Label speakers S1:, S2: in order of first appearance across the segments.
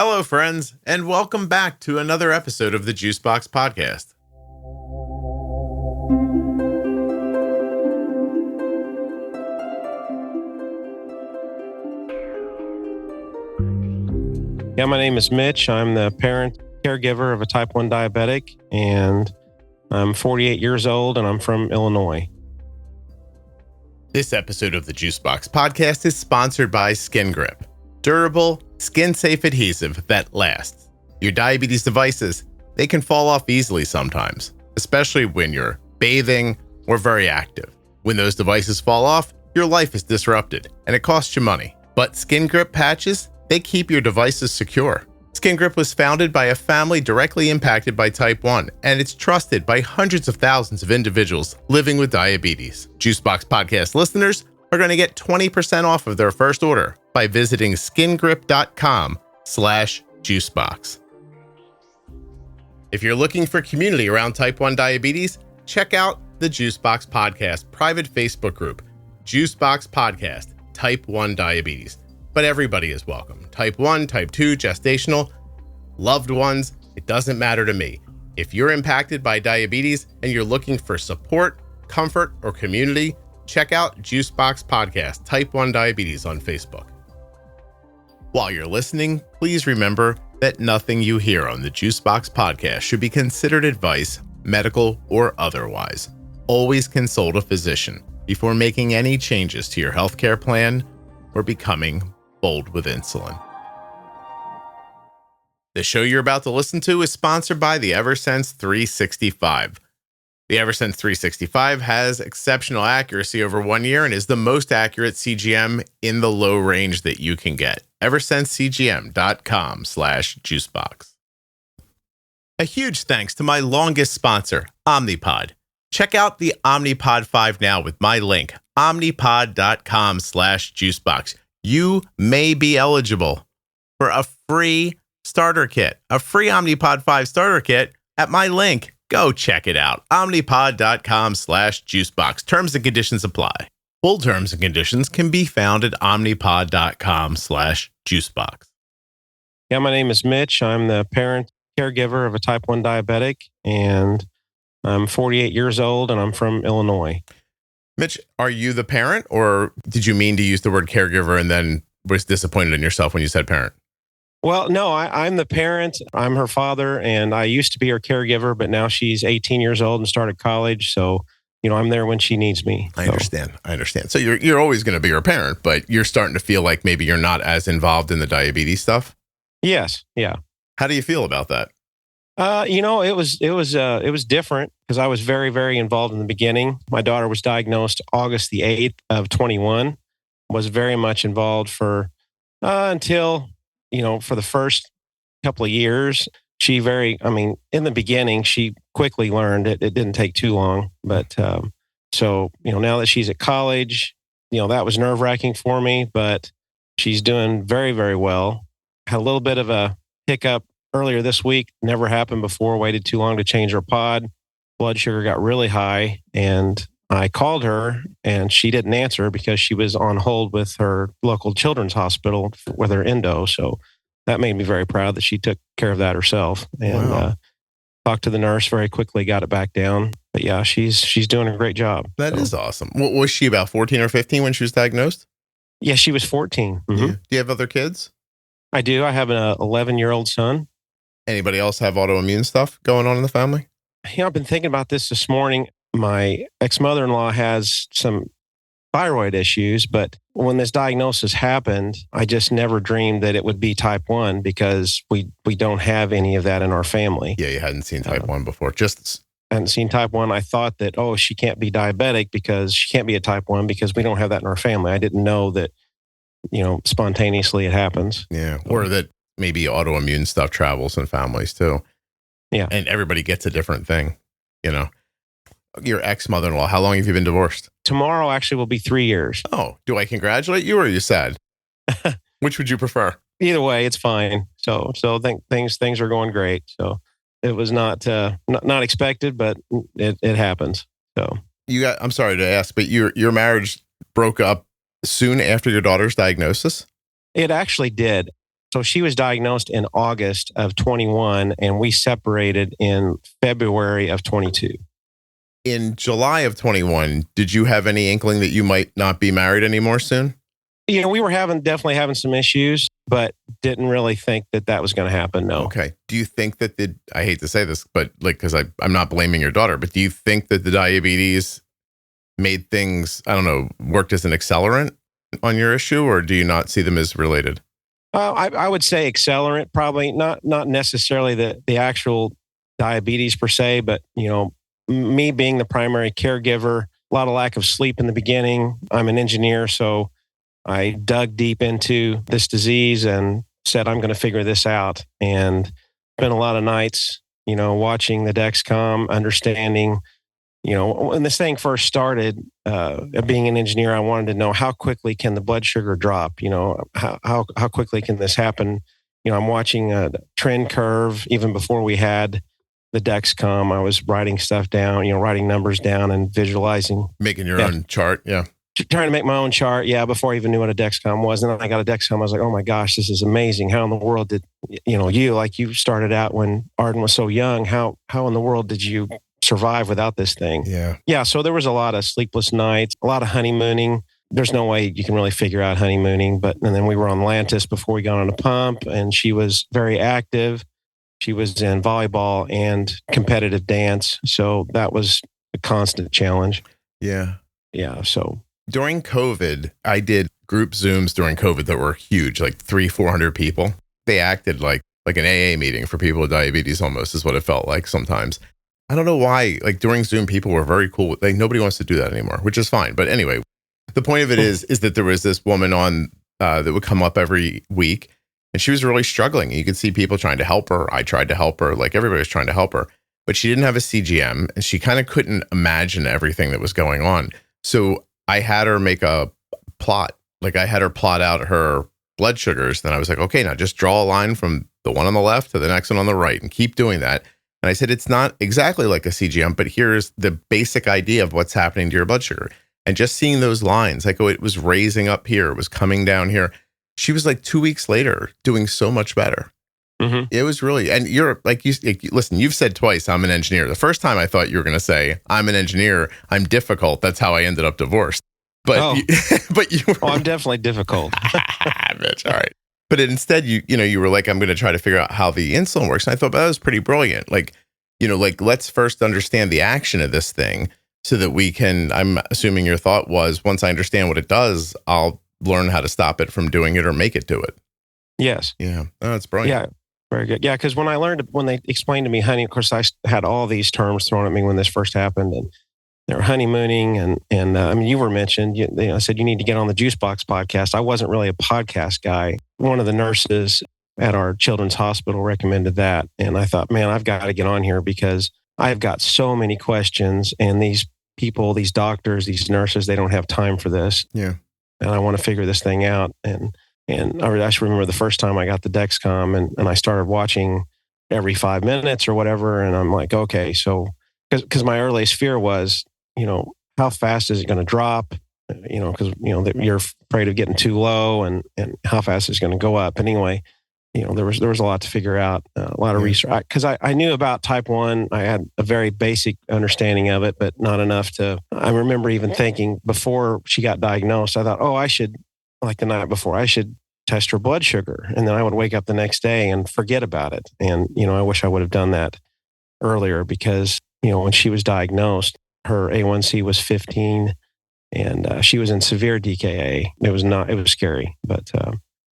S1: Hello, friends, and welcome back to another episode of the Juicebox Podcast.
S2: Yeah, my name is Mitch. I'm the parent caregiver of a type 1 diabetic, and I'm 48 years old, and I'm from Illinois.
S1: This episode of the Juicebox Podcast is sponsored by Skin Grip, durable, skin-safe adhesive that lasts. Your diabetes devices, they can fall off easily sometimes, especially when you're bathing or very active. When those devices fall off, your life is disrupted, and it costs you money. But Skin Grip patches, they keep your devices secure. Skin Grip was founded by a family directly impacted by type 1, and it's trusted by hundreds of thousands of individuals living with diabetes. Juicebox Podcast listeners are going to get 20% off of their first order by visiting skingrip.com/juicebox. If you're looking for community around type 1 diabetes, check out the Juicebox Podcast private Facebook group, Juicebox Podcast, Type 1 Diabetes. But everybody is welcome. Type 1, Type 2, gestational, loved ones, it doesn't matter to me. If you're impacted by diabetes and you're looking for support, comfort, or community, check out Juicebox Podcast, Type 1 Diabetes on Facebook. While you're listening, please remember that nothing you hear on the Juicebox Podcast should be considered advice, medical or otherwise. Always consult a physician before making any changes to your healthcare plan or becoming bold with insulin. The show you're about to listen to is sponsored by the Eversense 365. The Eversense 365 has exceptional accuracy over 1 year and is the most accurate CGM in the low range that you can get. EversenseCGM.com/juicebox. A huge thanks to my longest sponsor, Omnipod. Check out the Omnipod 5 now with my link, omnipod.com/juicebox. You may be eligible for a free starter kit, a free Omnipod 5 starter kit at my link. Go check it out, omnipod.com/juicebox. Terms and conditions apply. Full terms and conditions can be found at omnipod.com/juicebox.
S2: Yeah, my name is Mitch. I'm the parent caregiver of a type 1 diabetic, and I'm 48 years old, and I'm from Illinois.
S1: Mitch, are you the parent, or did you mean to use the word caregiver and then was disappointed in yourself when you said parent?
S2: Well, no, I'm the parent. I'm her father, and I used to be her caregiver, but now she's 18 years old and started college. So, I'm there when she needs me.
S1: I understand. So you're always going to be her parent, but you're starting to feel like maybe you're not as involved in the diabetes stuff?
S2: Yes. Yeah.
S1: How do you feel about that?
S2: It was different because I was very, very involved in the beginning. My daughter was diagnosed August the 8th of 21, was very much involved for until, for the first couple of years. In the beginning, she quickly learned it. It didn't take too long. But now that she's at college, that was nerve-wracking for me, but she's doing very, very well. Had a little bit of a hiccup earlier this week. Never happened before. Waited too long to change her pod. Blood sugar got really high, and I called her, and she didn't answer because she was on hold with her local children's hospital with her endo. So that made me very proud that she took care of that herself, and talked to the nurse very quickly, got it back down. But yeah, she's doing a great job.
S1: That is awesome. Was she about 14 or 15 when she was diagnosed?
S2: Yeah, she was 14. Mm-hmm.
S1: Do you have other kids?
S2: I do. I have an 11-year-old son.
S1: Anybody else have autoimmune stuff going on in the family?
S2: I've been thinking about this morning. My ex-mother-in-law has some thyroid issues, but when this diagnosis happened, I just never dreamed that it would be type 1 because we don't have any of that in our family.
S1: Yeah, you hadn't seen type 1 before.
S2: Hadn't seen type 1. I thought that, she can't be diabetic because she can't be a type 1 because we don't have that in our family. I didn't know that, spontaneously it happens.
S1: Yeah, or that maybe autoimmune stuff travels in families too.
S2: Yeah.
S1: And everybody gets a different thing, Your ex-mother-in-law, how long have you been divorced?
S2: Tomorrow actually will be 3 years.
S1: Oh, do I congratulate you or are you sad? Which would you prefer?
S2: Either way, it's fine. So I think things are going great. So it was not expected, but it happens. So
S1: I'm sorry to ask, but your marriage broke up soon after your daughter's diagnosis?
S2: It actually did. So she was diagnosed in August of 21, and we separated in February of 22.
S1: In July of 21, did you have any inkling that you might not be married anymore soon?
S2: You know, we were definitely having some issues, but didn't really think that was going to happen. No.
S1: Okay. Do you think that I hate to say this, but like, because I'm not blaming your daughter, but do you think that the diabetes made things, I don't know, worked as an accelerant on your issue, or do you not see them as related?
S2: I would say accelerant, probably not necessarily the actual diabetes per se, but, you know, me being the primary caregiver, a lot of lack of sleep in the beginning. I'm an engineer, so I dug deep into this disease and said, I'm going to figure this out. And spent a lot of nights, you know, watching the Dexcom, understanding, you know, when this thing first started, being an engineer, I wanted to know how quickly can the blood sugar drop? You know, how quickly can this happen? You know, I'm watching a trend curve even before we had the Dexcom. I was writing stuff down, you know, writing numbers down and visualizing.
S1: Making your own chart, yeah.
S2: Trying to make my own chart, before I even knew what a Dexcom was. And then I got a Dexcom. I was like, oh my gosh, this is amazing. How in the world did, you know, you started out when Arden was so young. How in the world did you survive without this thing? Yeah. So there was a lot of sleepless nights, a lot of honeymooning. There's no way you can really figure out honeymooning. And then we were on Lantus before we got on a pump, and she was very active. She was in volleyball and competitive dance. So that was a constant challenge.
S1: Yeah.
S2: Yeah. So
S1: during COVID, I did group Zooms during COVID that were huge, like 300-400 people. They acted like an AA meeting for people with diabetes almost, is what it felt like sometimes. I don't know why, like during Zoom, people were very cool. Like nobody wants to do that anymore, which is fine. But anyway, the point of it is that there was this woman on that would come up every week, and she was really struggling. You could see people trying to help her. I tried to help her. Like everybody was trying to help her, but she didn't have a CGM, and she kind of couldn't imagine everything that was going on. So I had her make a plot. Like I had her plot out her blood sugars. Then I was like, okay, now just draw a line from the one on the left to the next one on the right and keep doing that. And I said, it's not exactly like a CGM, but here's the basic idea of what's happening to your blood sugar. And just seeing those lines, like, oh, it was raising up here, it was coming down here. She was like 2 weeks later doing so much better. Mm-hmm. It was really, and you're like, listen, you've said twice, I'm an engineer. The first time I thought you were going to say, I'm an engineer, I'm difficult. That's how I ended up divorced. But, but you were,
S2: I'm definitely difficult.
S1: Bitch, all right. But instead, you were like, I'm going to try to figure out how the insulin works. And I thought that was pretty brilliant. Like, let's first understand the action of this thing so that we can, I'm assuming your thought was, once I understand what it does, I'll learn how to stop it from doing it or make it do it.
S2: Yes.
S1: Yeah. Oh, that's brilliant.
S2: Yeah. Very good. Yeah. Because when they explained to me honey, of course, I had all these terms thrown at me when this first happened, and they were honeymooning. And I mean, you were mentioned, I said, you need to get on the Juicebox podcast. I wasn't really a podcast guy. One of the nurses at our children's hospital recommended that. And I thought, man, I've got to get on here because I've got so many questions, and these people, these doctors, these nurses, they don't have time for this.
S1: Yeah.
S2: And I want to figure this thing out. And I just remember the first time I got the Dexcom, and I started watching every 5 minutes or whatever. And I'm like, okay, so because my earliest fear was, how fast is it going to drop? Because, you're afraid of getting too low, and how fast is it going to go up. Anyway, there was a lot to figure out, a lot of research. Because I knew about type 1. I had a very basic understanding of it, but not enough to, I remember even thinking before she got diagnosed, I thought, I should, like the night before, I should test her blood sugar. And then I would wake up the next day and forget about it. And, I wish I would have done that earlier because, when she was diagnosed, her A1C was 15 and she was in severe DKA. It was scary, but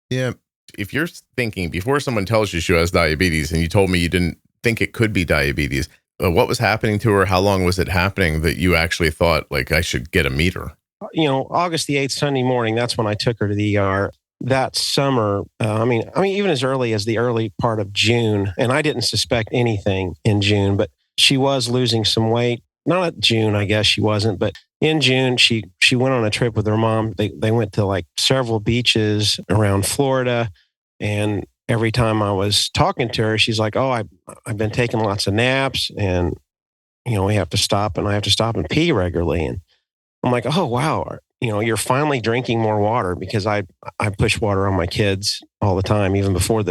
S1: yeah. If you're thinking before someone tells you she has diabetes and you told me you didn't think it could be diabetes, what was happening to her? How long was it happening that you actually thought like I should get a meter?
S2: August the 8th, Sunday morning, that's when I took her to the ER. That summer, I mean, even as early as the early part of June, and I didn't suspect anything in June, but she was losing some weight. Not at June, I guess she wasn't, but in June, she went on a trip with her mom. They went to like several beaches around Florida, and every time I was talking to her, she's like, I've been taking lots of naps, and we have to stop, and I have to stop and pee regularly. And I'm like, oh wow, you're finally drinking more water, because I push water on my kids all the time, even before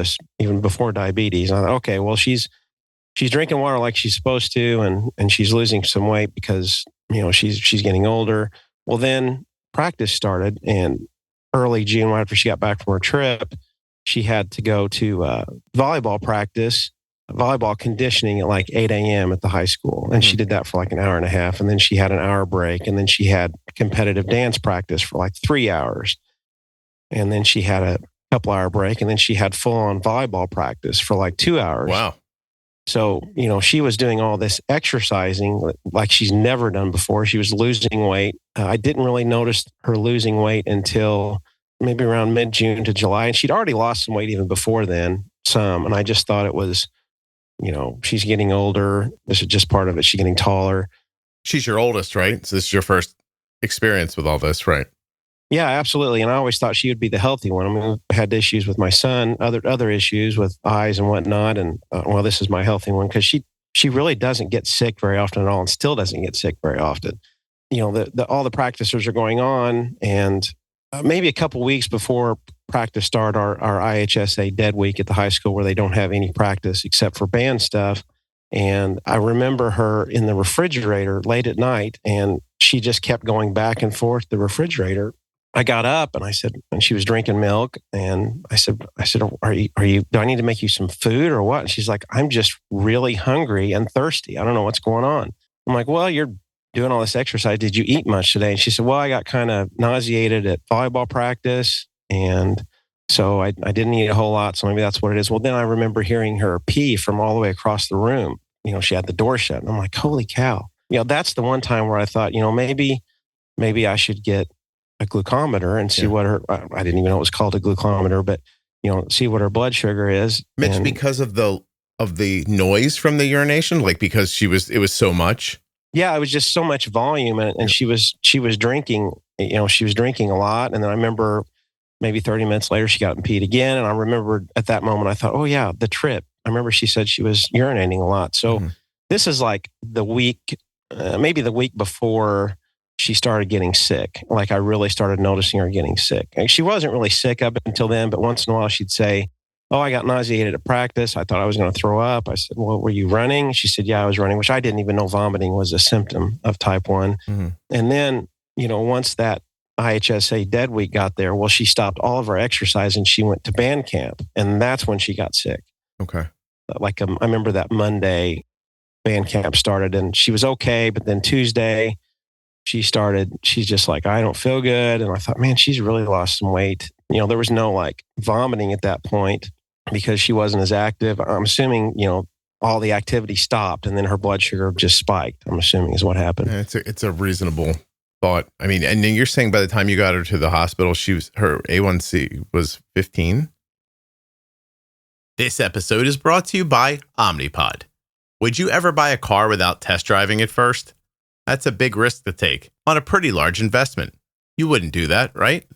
S2: diabetes. And I thought, okay, well, she's drinking water like she's supposed to, and she's losing some weight because, she's getting older. Well, then practice started, and early June, right after she got back from her trip, she had to go to volleyball practice, volleyball conditioning at like 8 a.m. at the high school. And she did that for like an hour and a half. And then she had an hour break. And then she had competitive dance practice for like 3 hours. And then she had a couple hour break. And then she had full on volleyball practice for like 2 hours.
S1: Wow.
S2: So, she was doing all this exercising like she's never done before. She was losing weight. I didn't really notice her losing weight until maybe around mid-June to July. And she'd already lost some weight even before then, some. And I just thought it was, she's getting older. This is just part of it. She's getting taller.
S1: She's your oldest, right? So this is your first experience with all this, right?
S2: Yeah, absolutely. And I always thought she would be the healthy one. I mean, I had issues with my son, other issues with eyes and whatnot. And this is my healthy one, because she really doesn't get sick very often at all, and still doesn't get sick very often. All the practices are going on, and maybe a couple weeks before practice start, our IHSA dead week at the high school, where they don't have any practice except for band stuff. And I remember her in the refrigerator late at night, and she just kept going back and forth the refrigerator. I got up and I said, and she was drinking milk, and I said, are you, do I need to make you some food or what? And she's like, I'm just really hungry and thirsty. I don't know what's going on. I'm like, well, you're doing all this exercise. Did you eat much today? And she said, well, I got kind of nauseated at volleyball practice, and so I didn't eat a whole lot. So maybe that's what it is. Well, then I remember hearing her pee from all the way across the room. She had the door shut, and I'm like, holy cow. That's the one time where I thought, maybe I should get a glucometer and see what I didn't even know it was called a glucometer, but see what her blood sugar is.
S1: Mitch, because of the noise from the urination, like because it was so much.
S2: Yeah, it was just so much volume, and she was drinking. She was drinking a lot, and then I remember maybe 30 minutes later she got up and peed again, and I remember at that moment I thought, oh yeah, the trip. I remember she said she was urinating a lot. So this is like the week, maybe the week before she started getting sick. Like I really started noticing her getting sick. And she wasn't really sick up until then, but once in a while she'd say, oh, I got nauseated at practice. I thought I was going to throw up. I said, well, were you running? She said, yeah, I was running, which I didn't even know vomiting was a symptom of type 1. Mm-hmm. And then, once that IHSA dead week got there, well, she stopped all of her exercise and she went to band camp. And that's when she got sick.
S1: Okay.
S2: Like I remember that Monday band camp started, and she was okay. But then Tuesday, she's just like, I don't feel good. And I thought, man, she's really lost some weight. There was no like vomiting at that point because she wasn't as active. I'm assuming, all the activity stopped and then her blood sugar just spiked, I'm assuming is what happened.
S1: Yeah, it's a reasonable thought. I mean, and then you're saying by the time you got her to the hospital, her A1C was 15. This episode is brought to you by Omnipod. Would you ever buy a car without test driving it first? That's a big risk to take on a pretty large investment. You wouldn't do that, right?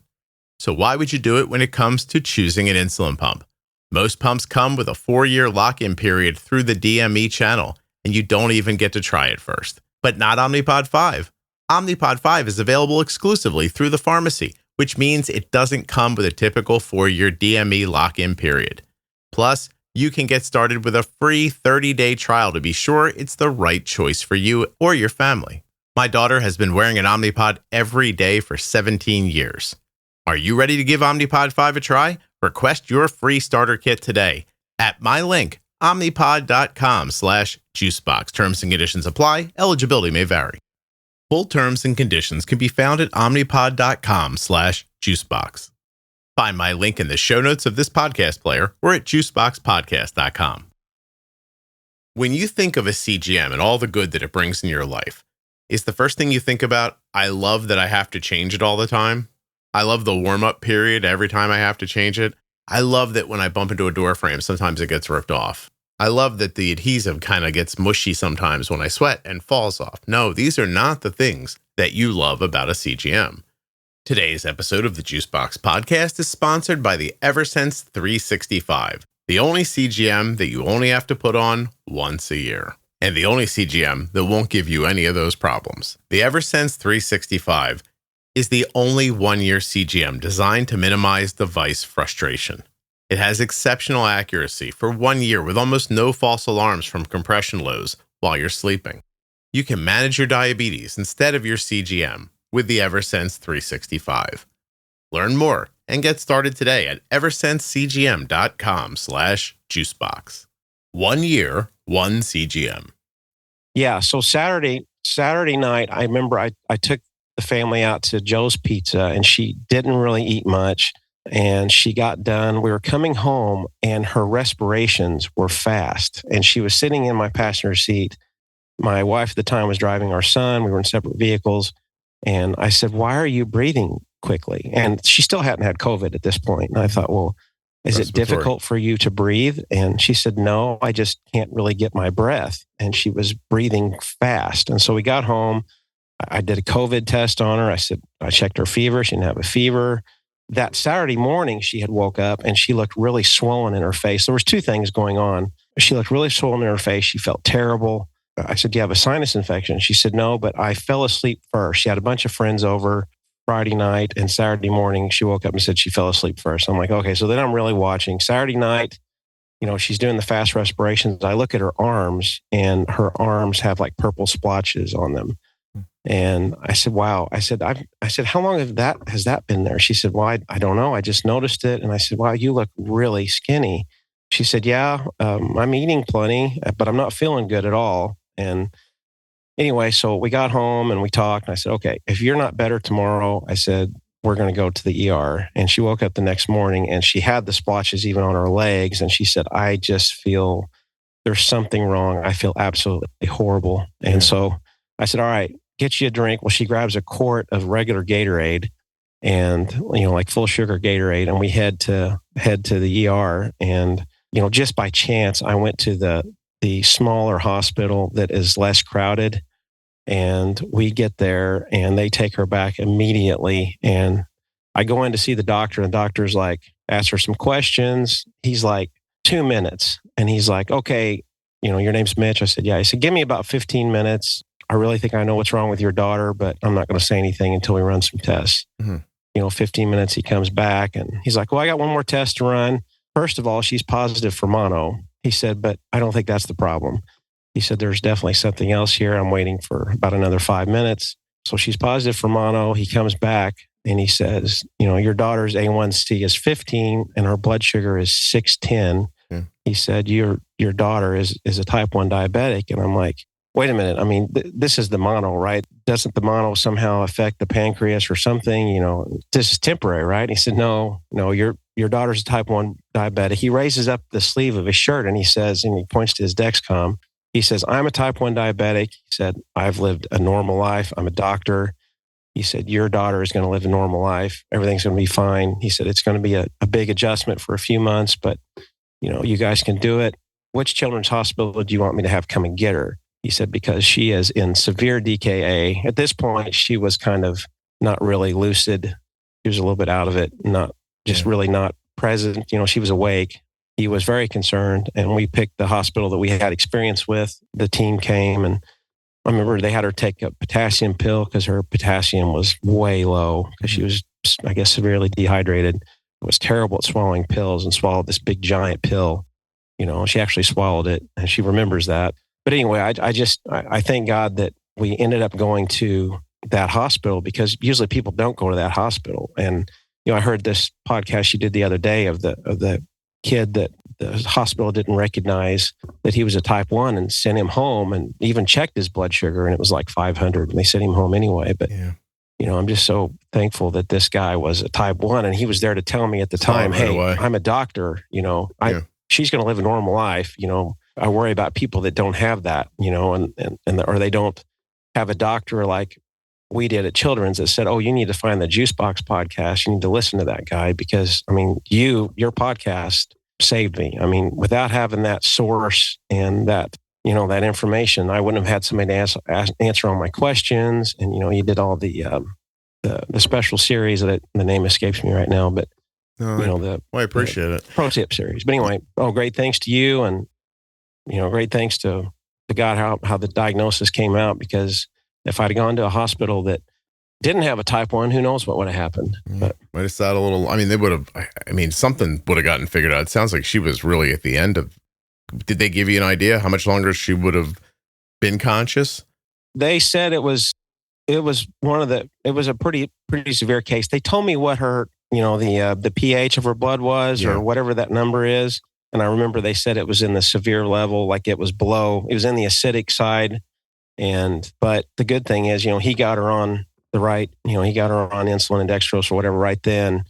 S1: So why would you do it when it comes to choosing an insulin pump? Most pumps come with a 4-year lock-in period through the DME channel, and you don't even get to try it first. But not Omnipod 5. Omnipod 5 is available exclusively through the pharmacy, which means it doesn't come with a typical 4-year DME lock-in period. Plus, you can get started with a free 30-day trial to be sure it's the right choice for you or your family. My daughter has been wearing an Omnipod every day for 17 years. Are you ready to give Omnipod 5 a try? Request your free starter kit today at my link, omnipod.com/juicebox. Terms and conditions apply. Eligibility may vary. Full terms and conditions can be found at omnipod.com/juicebox. Find my link in the show notes of this podcast player or at juiceboxpodcast.com. When you think of a CGM and all the good that it brings in your life, is the first thing you think about, I love that I have to change it all the time? I love the warm-up period every time I have to change it. I love that when I bump into a door frame, sometimes it gets ripped off. I love that the adhesive kind of gets mushy sometimes when I sweat and falls off. No, these are not the things that you love about a CGM. Today's episode of the Juicebox Podcast is sponsored by the Eversense 365, the only CGM that you only have to put on once a year, and the only CGM that won't give you any of those problems. The Eversense 365 is the only 1-year CGM designed to minimize device frustration. It has exceptional accuracy for 1 year with almost no false alarms from compression lows while you're sleeping. You can manage your diabetes instead of your CGM with the Eversense 365. Learn more and get started today at eversensecgm.com/juicebox. 1 year, 1 CGM.
S2: Yeah. So Saturday night, I remember I took the family out to Joe's Pizza, and she didn't really eat much. And she got done. We were coming home, and her respirations were fast. And she was sitting in my passenger seat. My wife at the time was driving our son. We were in separate vehicles. And I said, "Why are you breathing quickly?" And she still hadn't had COVID at this point. And I thought, well, is it difficult for you to breathe? And she said, "No, I just can't really get my breath." And she was breathing fast. And so we got home. I did a COVID test on her. I checked her fever. She didn't have a fever. That Saturday morning, she had woke up and she looked really swollen in her face. There was two things going on. She looked really swollen in her face. She felt terrible. I said, "Do you have a sinus infection?" She said, "No, but I fell asleep first." She had a bunch of friends over Friday night, and Saturday morning, she woke up and said she fell asleep first. I'm like, okay, so then I'm really watching. Saturday night, she's doing the fast respirations. I look at her arms, and her arms have like purple splotches on them. And I said, "Wow." I said, "How long has that been there?" She said, "Well, I don't know. I just noticed it." And I said, "Wow, you look really skinny." She said, "Yeah, I'm eating plenty, but I'm not feeling good at all." And anyway, so we got home and we talked. And I said, "Okay, if you're not better tomorrow," I said, "we're going to go to the ER." And she woke up the next morning and she had the splotches even on her legs. And she said, "I just feel there's something wrong. I feel absolutely horrible." And so I said, "All right, get you a drink." Well, she grabs a quart of regular Gatorade and, like full sugar Gatorade. And we head to the ER. And, just by chance, I went to the smaller hospital that is less crowded. And we get there and they take her back immediately. And I go in to see the doctor, and the doctor's like, ask her some questions. He's like, 2 minutes. And he's like, "Okay, your name's Mitch." I said, "Yeah." He said, "Give me about 15 minutes. I really think I know what's wrong with your daughter, but I'm not going to say anything until we run some tests." 15 minutes, he comes back and he's like, "Well, I got one more test to run. First of all, she's positive for mono." He said, "But I don't think that's the problem." He said, "There's definitely something else here. I'm waiting for about another 5 minutes." So she's positive for mono. He comes back and he says, "Your daughter's A1C is 15 and her blood sugar is 610. He said, your daughter is a type 1 diabetic." And I'm like, wait a minute. I mean, this is the mono, right? Doesn't the mono somehow affect the pancreas or something? This is temporary, right? And he said, no, your daughter's a type 1 diabetic. He raises up the sleeve of his shirt and he says, and he points to his Dexcom. He says, "I'm a type 1 diabetic." He said, "I've lived a normal life. I'm a doctor." He said, "Your daughter is going to live a normal life. Everything's going to be fine." He said, "It's going to be a big adjustment for a few months, but you guys can do it. Which children's hospital do you want me to have come and get her?" He said, "Because she is in severe DKA." At this point, she was kind of not really lucid. She was a little bit out of it, really not present. She was awake. He was very concerned, and we picked the hospital that we had experience with. The team came, and I remember they had her take a potassium pill because her potassium was way low because she was, I guess, severely dehydrated. It was terrible at swallowing pills, and swallowed this big giant pill. She actually swallowed it, and she remembers that. But anyway, I thank God that we ended up going to that hospital, because usually people don't go to that hospital. And I heard this podcast you did the other day of the kid that the hospital didn't recognize that he was a type 1 and sent him home, and even checked his blood sugar, and it was like 500, and they sent him home anyway. But I'm just so thankful that this guy was a type 1, and he was there to tell me at the time, "Hey, I'm a doctor. She's going to live a normal life. I worry about people that don't have that, or they don't have a doctor like we did at Children's that said, 'Oh, you need to find the Juicebox podcast. You need to listen to that guy, because your podcast saved me.' I mean, without having that source and that information, I wouldn't have had somebody to answer all my questions. And you did all the special series that the name escapes me right now, but
S1: I appreciate it.
S2: Pro tip series. But anyway, great thanks to you, and great thanks to God how the diagnosis came out, because if I'd gone to a hospital that didn't have a type 1, who knows what would have happened. But
S1: might have sat a little, I mean, they would have, I mean, something would have gotten figured out. It sounds like she was really at the end of, did they give you an idea how much longer she would have been conscious?
S2: they said it was it was a pretty severe case. They told me what her, the pH of her blood was, or whatever that number is. And I remember they said it was in the severe level, like it was in the acidic side. But the good thing is, he got her on he got her on insulin and dextrose or whatever right then.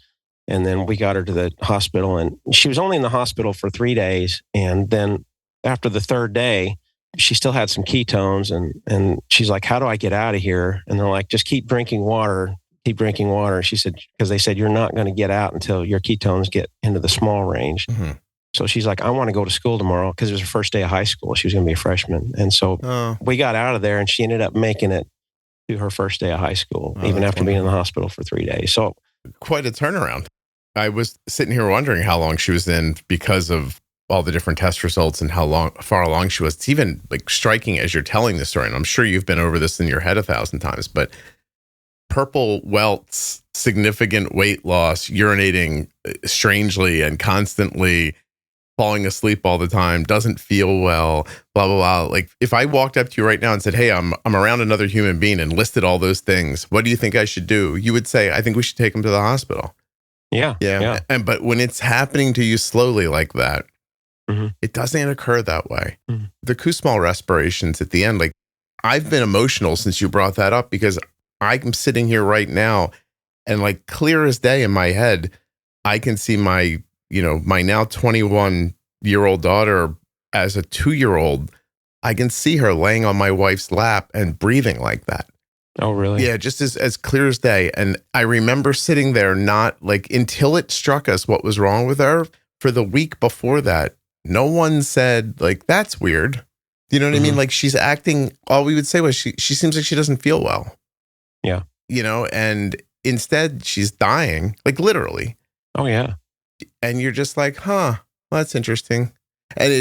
S2: And then we got her to the hospital, and she was only in the hospital for 3 days. And then after the third day, she still had some ketones, and she's like, how do I get out of here? And they're like, just keep drinking water. She said, because they said, you're not going to get out until your ketones get into the small range. Mm-hmm. So she's like, I want to go to school tomorrow, because it was her first day of high school. She was going to be a freshman. And so we got out of there, and she ended up making it to her first day of high school, even after being in the hospital for 3 days. So
S1: quite a turnaround. I was sitting here wondering how long she was in because of all the different test results and far along she was. It's even like striking as you're telling this story. And I'm sure you've been over this in your head 1,000 times, but purple welts, significant weight loss, urinating strangely and constantly, falling asleep all the time, doesn't feel well, blah, blah, blah. Like if I walked up to you right now and said, hey, I'm around another human being and listed all those things, what do you think I should do? You would say, I think we should take him to the hospital.
S2: Yeah.
S1: But when it's happening to you slowly like that,
S2: mm-hmm.
S1: it doesn't occur that way. Mm-hmm. The Kussmaul respirations at the end, like I've been emotional since you brought that up, because I'm sitting here right now and like clear as day in my head, I can see my now 21-year-old daughter as a 2-year-old. I can see her laying on my wife's lap and breathing like that.
S2: Oh, really?
S1: Yeah, just as clear as day. And I remember sitting there, not like, until it struck us what was wrong with her. For the week before that, no one said like, that's weird. You know what I mean? Like she's acting, all we would say was she seems like she doesn't feel well.
S2: Yeah.
S1: And instead she's dying, like literally.
S2: Oh, yeah.
S1: And you're just like, well, that's interesting. And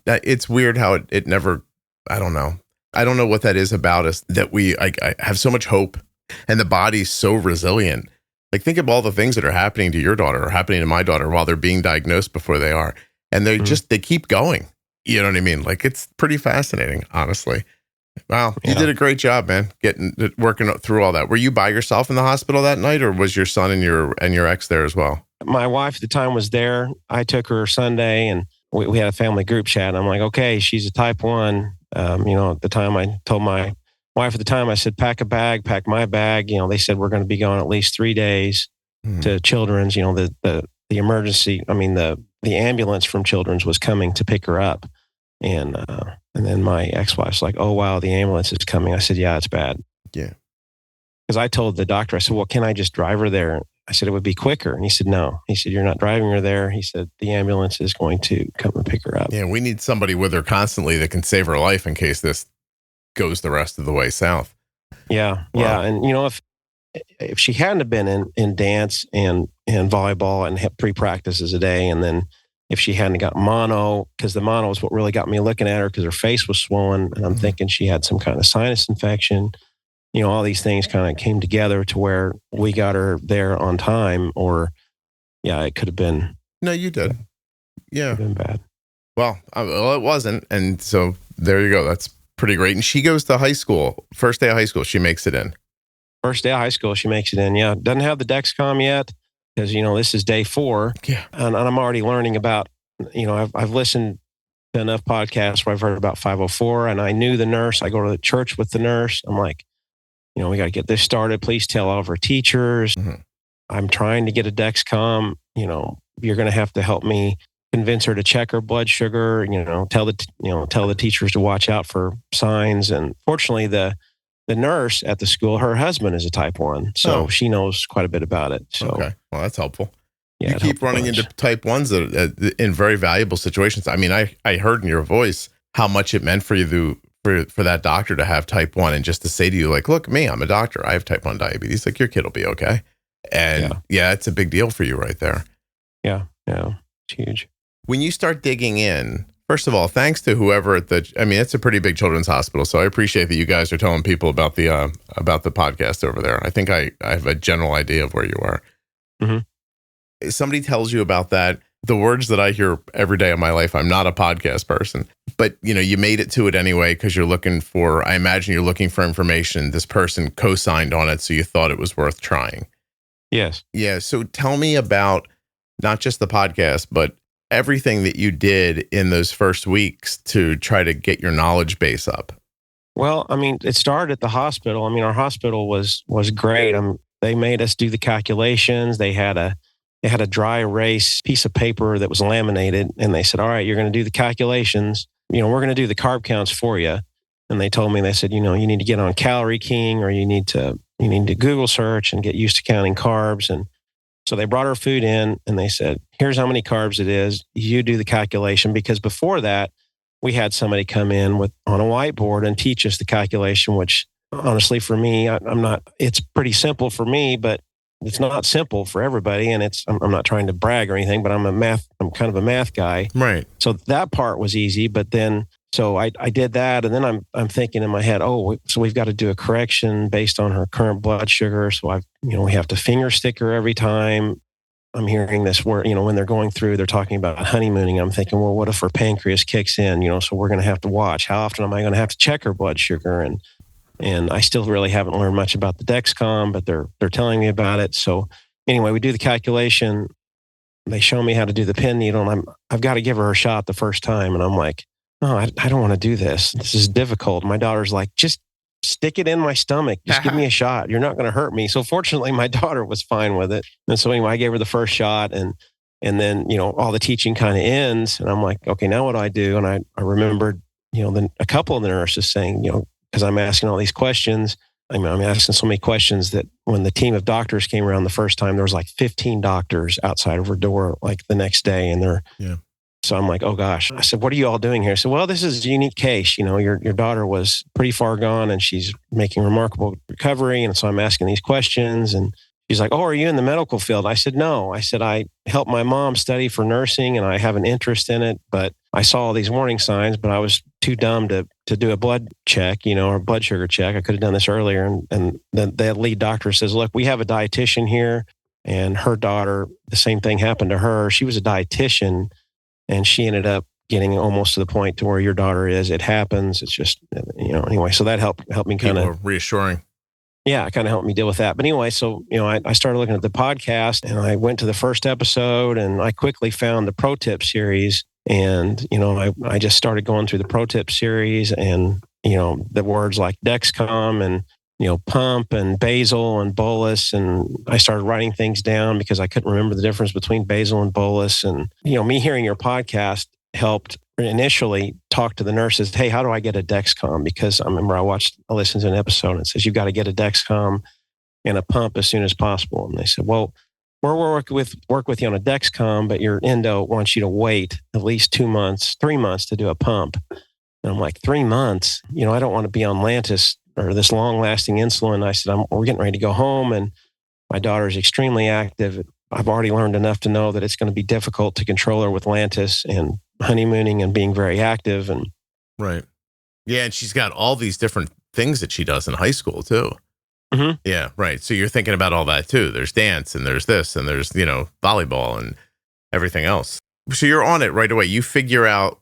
S1: it's weird how it never, I don't know. I don't know what that is about us, that I have so much hope, and the body's so resilient. Like think of all the things that are happening to your daughter or happening to my daughter while they're being diagnosed before they are. And they they keep going. You know what I mean? Like it's pretty fascinating, honestly. Wow. You did a great job, man, working through all that. Were you by yourself in the hospital that night, or was your son and your ex there as well?
S2: My wife at the time was there. I took her Sunday, and we had a family group chat. And I'm like, okay, she's a type 1. At the time I told my wife I said, pack a bag, pack my bag. They said, we're going to be gone at least 3 days to Children's, the emergency. I mean, the ambulance from Children's was coming to pick her up. And then my ex-wife's like, oh, wow, the ambulance is coming. I said, yeah, it's bad.
S1: Yeah.
S2: Because I told the doctor, I said, well, can I just drive her there? I said, it would be quicker. And he said, no. He said, you're not driving her there. He said, the ambulance is going to come and pick her up.
S1: Yeah, we need somebody with her constantly that can save her life in case this goes the rest of the way south.
S2: Yeah. Wow. Yeah. And, if she hadn't have been in dance and volleyball and had 3 practices a day, and then if she hadn't got mono, because the mono is what really got me looking at her, because her face was swollen, and I'm thinking she had some kind of sinus infection. All these things kind of came together to where we got her there on time, or it could have been.
S1: No, you did. Yeah.
S2: Been bad.
S1: Well, it wasn't. And so there you go. That's pretty great. And she goes to high school. First day of high school, she makes it in.
S2: First day of high school, she makes it in. Yeah. Doesn't have the Dexcom yet, because, this is day 4.
S1: Yeah.
S2: And I'm already learning about, I've listened to enough podcasts where I've heard about 504, and I knew the nurse. I go to the church with the nurse. I'm like, we got to get this started. Please tell all of our teachers. Mm-hmm. I'm trying to get a Dexcom. You're going to have to help me convince her to check her blood sugar. Tell the teachers to watch out for signs. And fortunately, the nurse at the school, her husband is a type 1, so she knows quite a bit about it. So,
S1: okay, well, that's helpful.
S2: Yeah,
S1: you keep running into type 1s in very valuable situations. I mean, I heard in your voice how much it meant for you for that doctor to have type 1, and just to say to you, like, look, me, I'm a doctor. I have type 1 diabetes. Like, your kid will be okay. And it's a big deal for you right there.
S2: Yeah. It's huge.
S1: When you start digging in, First of all, thanks to whoever it's a pretty big children's hospital. So I appreciate that you guys are telling people about the podcast over there. I think I have a general idea of where you are. Mm-hmm. Somebody tells you about that. The words that I hear every day of my life, I'm not a podcast person, but you made it to it anyway, because I imagine you're looking for information. This person co-signed on it. So you thought it was worth trying.
S2: Yes.
S1: Yeah. So tell me about not just the podcast, but everything that you did in those first weeks to try to get your knowledge base up.
S2: Well, it started at the hospital. Our hospital was great. They made us do the calculations. They had a dry erase piece of paper that was laminated, and they said, all right, you're going to do the calculations. We're going to do the carb counts for you. And they told me, they said, you need to get on Calorie King, or you need to Google search and get used to counting carbs. And so they brought our food in and they said, here's how many carbs it is. You do the calculation. Because before that, we had somebody come in on a whiteboard and teach us the calculation, which honestly for me, it's pretty simple for me, but it's not simple for everybody. And I'm not trying to brag or anything, but I'm kind of a math guy.
S1: Right.
S2: So that part was easy, but then, so I did that. And then I'm thinking in my head, so we've got to do a correction based on her current blood sugar. So we have to finger stick her every time. I'm hearing this word, when they're going through, they're talking about honeymooning. I'm thinking, well, what if her pancreas kicks in, so we're going to have to watch. How often am I going to have to check her blood sugar? And I still really haven't learned much about the Dexcom, but they're telling me about it. So anyway, we do the calculation. They show me how to do the pin needle, and I've got to give her a shot the first time. And I'm like, no, I don't want to do this. This is difficult. My daughter's like, just stick it in my stomach. Just give me a shot. You're not going to hurt me. So fortunately, my daughter was fine with it. And so anyway, I gave her the first shot, and then, all the teaching kind of ends. And I'm like, okay, now what do I do? And I remembered, then a couple of the nurses saying, because I'm asking all these questions. I'm asking so many questions that when the team of doctors came around the first time, there was like 15 doctors outside of her door, like the next day. And so I'm like, oh gosh. I said, what are you all doing here? I said, well, this is a unique case. Your daughter was pretty far gone and she's making remarkable recovery. And so I'm asking these questions, and she's like, oh, are you in the medical field? I said, no. I said, I helped my mom study for nursing and I have an interest in it, but I saw all these warning signs, but I was too dumb to do a blood check, or blood sugar check. I could have done this earlier. And then the lead doctor says, look, we have a dietitian here, and her daughter, the same thing happened to her. She was a dietitian and she ended up getting almost to the point to where your daughter is. It happens. It's just, anyway, so that helped me kind of
S1: reassuring.
S2: Yeah, it kind of helped me deal with that. But anyway, so, I started looking at the podcast, and I went to the first episode, and I quickly found the pro tip series. And, I just started going through the pro tip series, and, the words like Dexcom and, pump and basal and bolus. And I started writing things down because I couldn't remember the difference between basal and bolus. And, me hearing your podcast helped initially talk to the nurses. Hey, how do I get a Dexcom? Because I remember I listened to an episode and it says, you've got to get a Dexcom and a pump as soon as possible. And they said, well, we'll work with you on a Dexcom, but your endo wants you to wait at least 3 months to do a pump. And I'm like, 3 months? I don't want to be on Lantus or this long-lasting insulin. I said, we're getting ready to go home, and my daughter is extremely active. I've already learned enough to know that it's going to be difficult to control her with Lantus and honeymooning and being very active. And
S1: right. Yeah. And she's got all these different things that she does in high school too. Mm-hmm. Yeah. Right. So you're thinking about all that too. There's dance and there's this and there's, volleyball and everything else. So you're on it right away. You figure out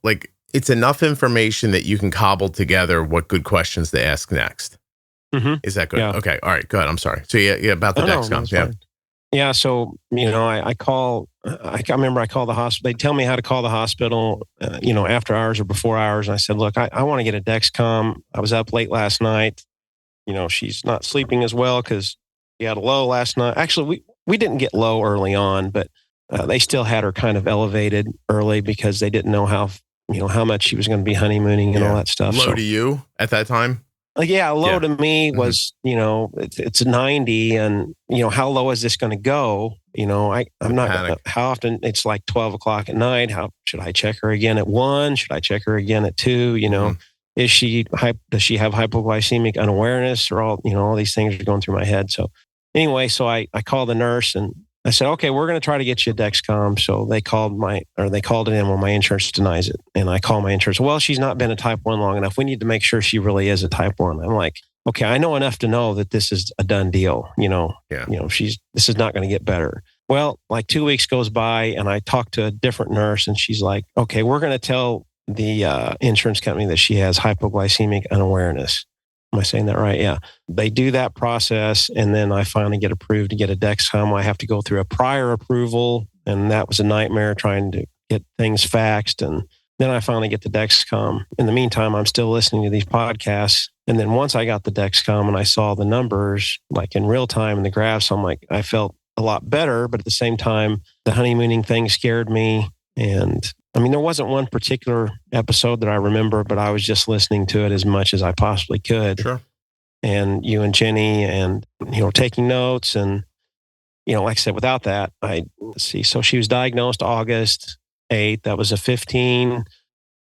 S1: it's enough information that you can cobble together what good questions to ask next. Mm-hmm. Is that good? Yeah. Okay. All right. Good. I'm sorry. So yeah, about the Dexcom. Yeah.
S2: Fine. Yeah. So, I remember I called the hospital. They tell me how to call the hospital, after hours or before hours. And I said, look, I want to get a Dexcom. I was up late last night. She's not sleeping as well because we had a low last night. Actually, we didn't get low early on, but they still had her kind of elevated early because they didn't know how much she was going to be honeymooning and all that stuff.
S1: Low to you at that time?
S2: Low to me was, it's 90, and, how low is this going to go? I'm not, how often it's like 12 o'clock at night. How should I check her again at 1? Should I check her again at 2? Does she have hypoglycemic unawareness, or all these things are going through my head. So anyway, so I called the nurse, and I said, okay, we're going to try to get you a Dexcom. So they called it in when my insurance denies it. And I call my insurance. Well, she's not been a type 1 long enough. We need to make sure she really is a type 1. I'm like, okay, I know enough to know that this is a done deal. This is not going to get better. Well, like 2 weeks goes by and I talk to a different nurse and she's like, okay, we're going to tell the insurance company that she has hypoglycemic unawareness. Am I saying that right? Yeah. They do that process. And then I finally get approved to get a Dexcom. I have to go through a prior approval. And that was a nightmare trying to get things faxed. And then I finally get the Dexcom. In the meantime, I'm still listening to these podcasts. And then once I got the Dexcom and I saw the numbers like in real time in the graphs, I'm like, I felt a lot better. But at the same time, the honeymooning thing scared me. And I mean, there wasn't one particular episode that I remember, but I was just listening to it as much as I possibly could.
S1: Sure.
S2: And you and Jenny and, taking notes. And, like I said, without that, let's see. So she was diagnosed August 8th. That was a 15.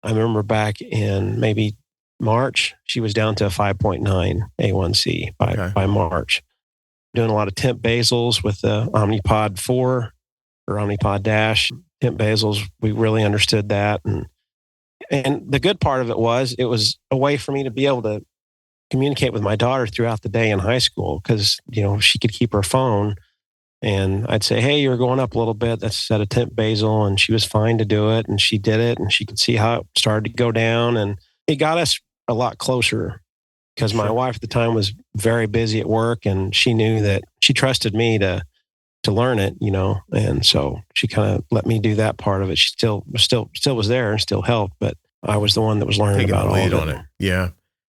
S2: I remember back in maybe March, she was down to a 5.9 A1C by March. Doing a lot of temp basals with the Omnipod 4 or Omnipod DASH. Temp basals, we really understood that. And the good part of it was a way for me to be able to communicate with my daughter throughout the day in high school because, she could keep her phone and I'd say, hey, you're going up a little bit. That's set a temp basal. And she was fine to do it. And she did it and she could see how it started to go down. And it got us a lot closer because my wife at the time was very busy at work and she knew that she trusted me to learn it, and so she kind of let me do that part of it. She still was there and still helped, but I was the one that was learning about all of it.
S1: On it. Yeah.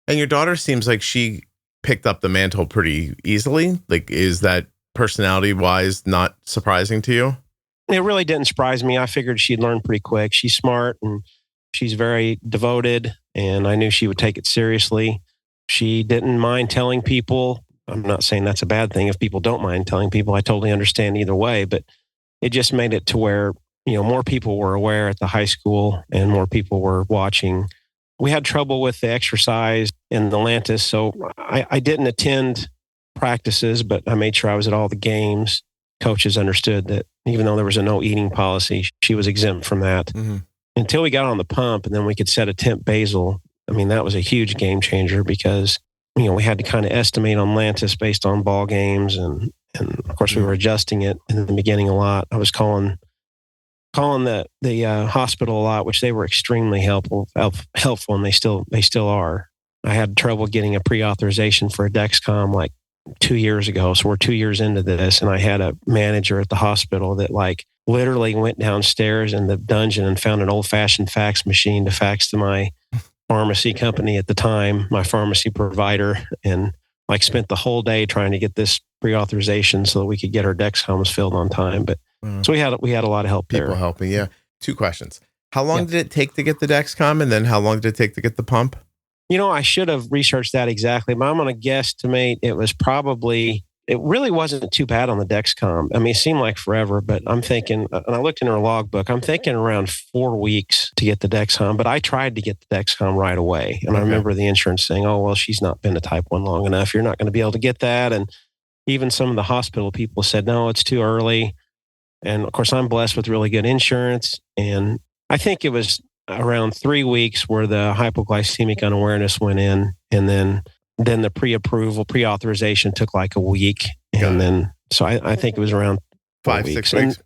S1: And your daughter seems like she picked up the mantle pretty easily. Like, is that personality wise not surprising to you?
S2: It really didn't surprise me. I figured she'd learn pretty quick. She's smart and she's very devoted, and I knew she would take it seriously. She didn't mind telling people. I'm not saying that's a bad thing. If people don't mind telling people, I totally understand either way, but it just made it to where, more people were aware at the high school and more people were watching. We had trouble with the exercise in the Lantis. So I didn't attend practices, but I made sure I was at all the games. Coaches understood that even though there was a no eating policy, she was exempt from that until we got on the pump and then we could set a temp basal. I mean, that was a huge game changer because we had to kind of estimate on Lantis based on ball games. And of course, we were adjusting it in the beginning a lot. I was calling the hospital a lot, which they were extremely helpful, and they still are. I had trouble getting a pre-authorization for a Dexcom like 2 years ago. So we're 2 years into this. And I had a manager at the hospital that literally went downstairs in the dungeon and found an old-fashioned fax machine to fax to my pharmacy company at the time, my pharmacy provider, and spent the whole day trying to get this pre-authorization so that we could get our Dexcoms filled on time. But so we had a lot of help there.
S1: People helping, yeah. 2 questions. How long did it take to get the Dexcom, and then how long did it take to get the pump?
S2: I should have researched that exactly, but I'm going to guesstimate it really wasn't too bad on the Dexcom. I mean, it seemed like forever, but I'm thinking, and I looked in her logbook, I'm thinking around 4 weeks to get the Dexcom, but I tried to get the Dexcom right away. And I remember the insurance saying, oh, well, she's not been a type 1 long enough. You're not going to be able to get that. And even some of the hospital people said, no, it's too early. And of course, I'm blessed with really good insurance. And I think it was around 3 weeks where the hypoglycemic unawareness went in, and then the pre-authorization took like a week. And then, so I think it was around
S1: 5, 6 weeks.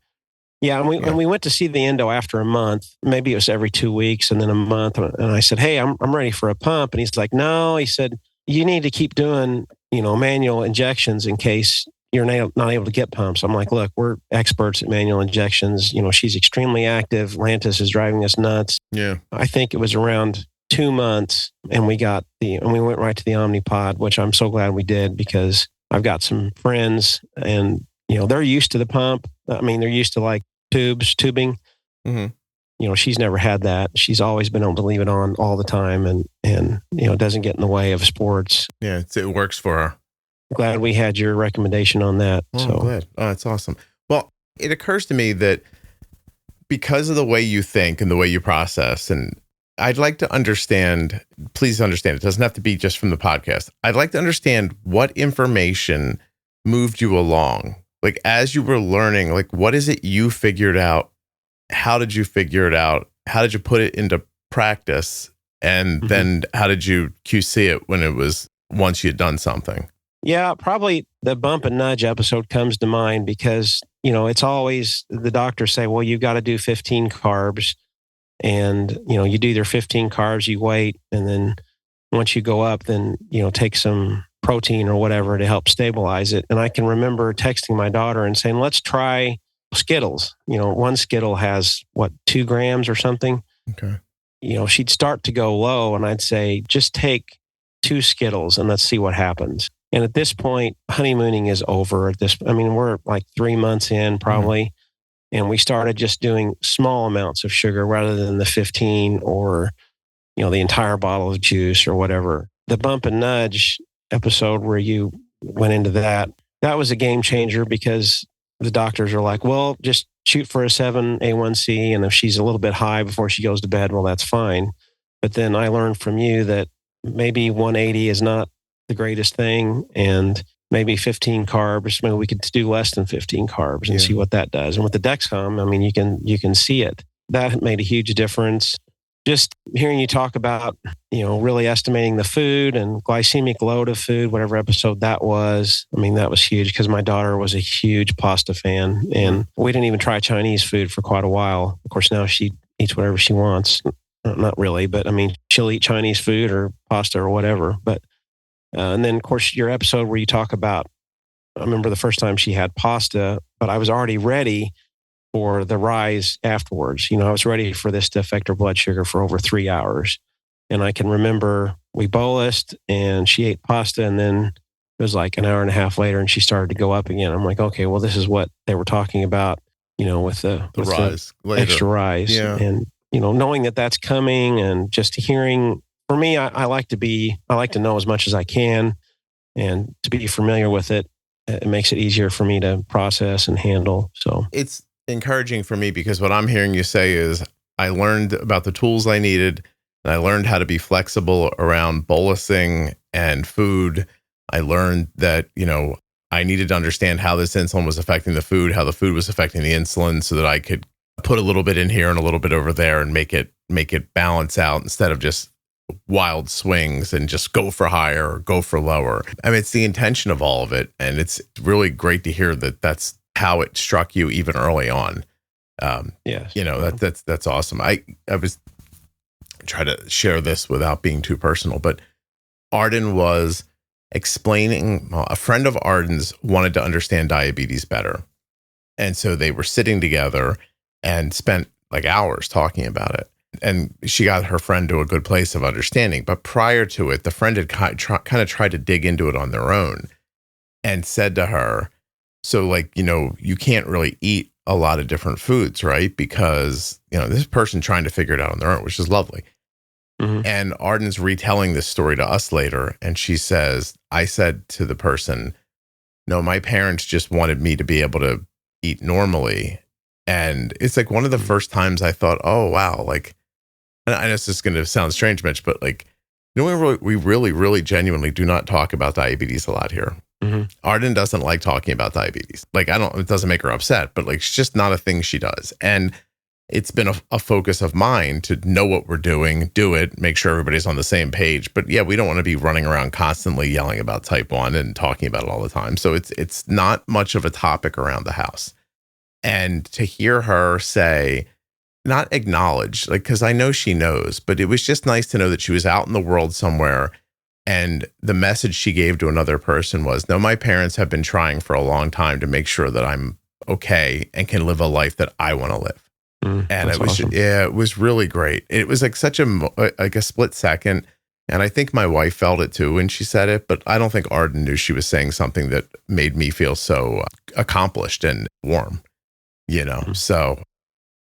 S2: And we went to see the endo after a month. Maybe it was every 2 weeks and then a month. And I said, hey, I'm ready for a pump. And he's like, no, he said, you need to keep doing, manual injections in case you're not able to get pumps. I'm like, look, we're experts at manual injections. She's extremely active. Lantis is driving us nuts. Yeah. I think it was around 2 months and we went right to the Omnipod, which I'm so glad we did because I've got some friends and, they're used to the pump. I mean, they're used to tubing. Mm-hmm. She's never had that. She's always been able to leave it on all the time and it doesn't get in the way of sports.
S1: Yeah, it works for her.
S2: Glad we had your recommendation on that.
S1: Oh, so glad. Oh, that's awesome. Well, it occurs to me that because of the way you think and the way you process, and I'd like to understand, please understand, it doesn't have to be just from the podcast. I'd like to understand what information moved you along like, as you were learning, like, what is it you figured out? How did you figure it out? How did you put it into practice? And then how did you QC it once you had done something?
S2: Yeah, probably the bump and nudge episode comes to mind because, it's always the doctors say, well, you've got to do 15 carbs. And, you do your 15 carbs, you wait. And then once you go up, then, take some protein or whatever to help stabilize it. And I can remember texting my daughter and saying, let's try Skittles. One Skittle has 2 grams or something.
S1: Okay.
S2: She'd start to go low and I'd say, just take 2 Skittles and let's see what happens. And at this point, honeymooning is over. We're like 3 months in probably. And we started just doing small amounts of sugar rather than the 15 or, the entire bottle of juice or whatever. The bump and nudge episode where you went into that was a game changer because the doctors are like, well, just shoot for a 7 A1C. And if she's a little bit high before she goes to bed, well, that's fine. But then I learned from you that maybe 180 is not the greatest thing. And maybe 15 carbs, maybe we could do less than 15 carbs and see what that does. And with the Dexcom, you can see it. That made a huge difference. Just hearing you talk about, really estimating the food and glycemic load of food, whatever episode that was. That was huge because my daughter was a huge pasta fan and we didn't even try Chinese food for quite a while. Of course, now she eats whatever she wants. Not really, but she'll eat Chinese food or pasta or whatever. But, and then of course, your episode where you talk about, I remember the first time she had pasta, but I was already ready for the rise afterwards. I was ready for this to affect her blood sugar for over 3 hours. And I can remember we bolused and she ate pasta and then it was like an hour and a half later and she started to go up again. I'm like, okay, well, this is what they were talking about, with the
S1: rise,
S2: the extra rise.
S1: Yeah.
S2: And, knowing that that's coming and just hearing, for me, I like to know as much as I can and to be familiar with it. It makes it easier for me to process and handle. So
S1: it's encouraging for me because what I'm hearing you say is I learned about the tools I needed and I learned how to be flexible around bolusing and food. I learned that, I needed to understand how this insulin was affecting the food, how the food was affecting the insulin so that I could put a little bit in here and a little bit over there and make it balance out instead of just wild swings and just go for higher or go for lower. It's the intention of all of it. And it's really great to hear that that's how it struck you even early on.
S2: Yes.
S1: That's awesome. I was trying to share this without being too personal, but Arden was explaining, a friend of Arden's wanted to understand diabetes better. And so they were sitting together and spent like hours talking about it. And she got her friend to a good place of understanding. But prior to it, the friend had kind of tried to dig into it on their own and said to her, so you can't really eat a lot of different foods, right? Because, this person trying to figure it out on their own, which is lovely. Mm-hmm. And Arden's retelling this story to us later. And she says, I said to the person, no, my parents just wanted me to be able to eat normally. And it's like one of the first times I thought, oh, wow. And I know this is going to sound strange, Mitch, but we really genuinely do not talk about diabetes a lot here. Mm-hmm. Arden doesn't like talking about diabetes. It doesn't make her upset, but it's just not a thing she does. And it's been a focus of mine to know what we're doing, do it, make sure everybody's on the same page. But yeah, we don't want to be running around constantly yelling about type 1 and talking about it all the time. So it's not much of a topic around the house. And to hear her say, not acknowledge, because I know she knows, but it was just nice to know that she was out in the world somewhere. And the message she gave to another person was, no, my parents have been trying for a long time to make sure that I'm okay and can live a life that I want to live. And it was, awesome. It was really great. It was such a split second. And I think my wife felt it too when she said it, but I don't think Arden knew she was saying something that made me feel so accomplished and warm, So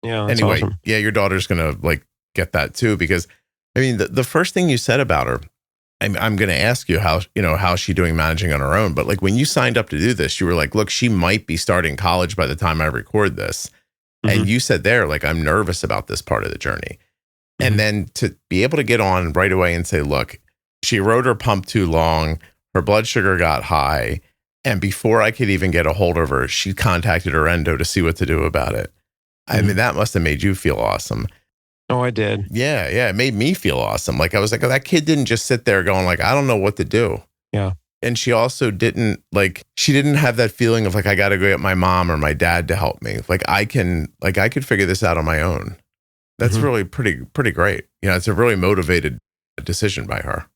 S2: yeah.
S1: Anyway,
S2: awesome.
S1: Yeah, your daughter's going to get that too, because the first thing you said about her, I'm going to ask you how's she doing managing on her own. But when you signed up to do this, you were like, look, she might be starting college by the time I record this. Mm-hmm. And you said there, I'm nervous about this part of the journey. Mm-hmm. And then to be able to get on right away and say, look, she rode her pump too long. Her blood sugar got high. And before I could even get a hold of her, she contacted her endo to see what to do about it. I mean, that must have made you feel awesome.
S2: Oh, I did.
S1: Yeah. It made me feel awesome. Like, I was like, oh, that kid didn't just sit there going like, I don't know what to do.
S2: Yeah.
S1: And she also didn't she didn't have that feeling of like, I got to go get my mom or my dad to help me. Like, I could figure this out on my own. That's really pretty great. It's a really motivated decision by her.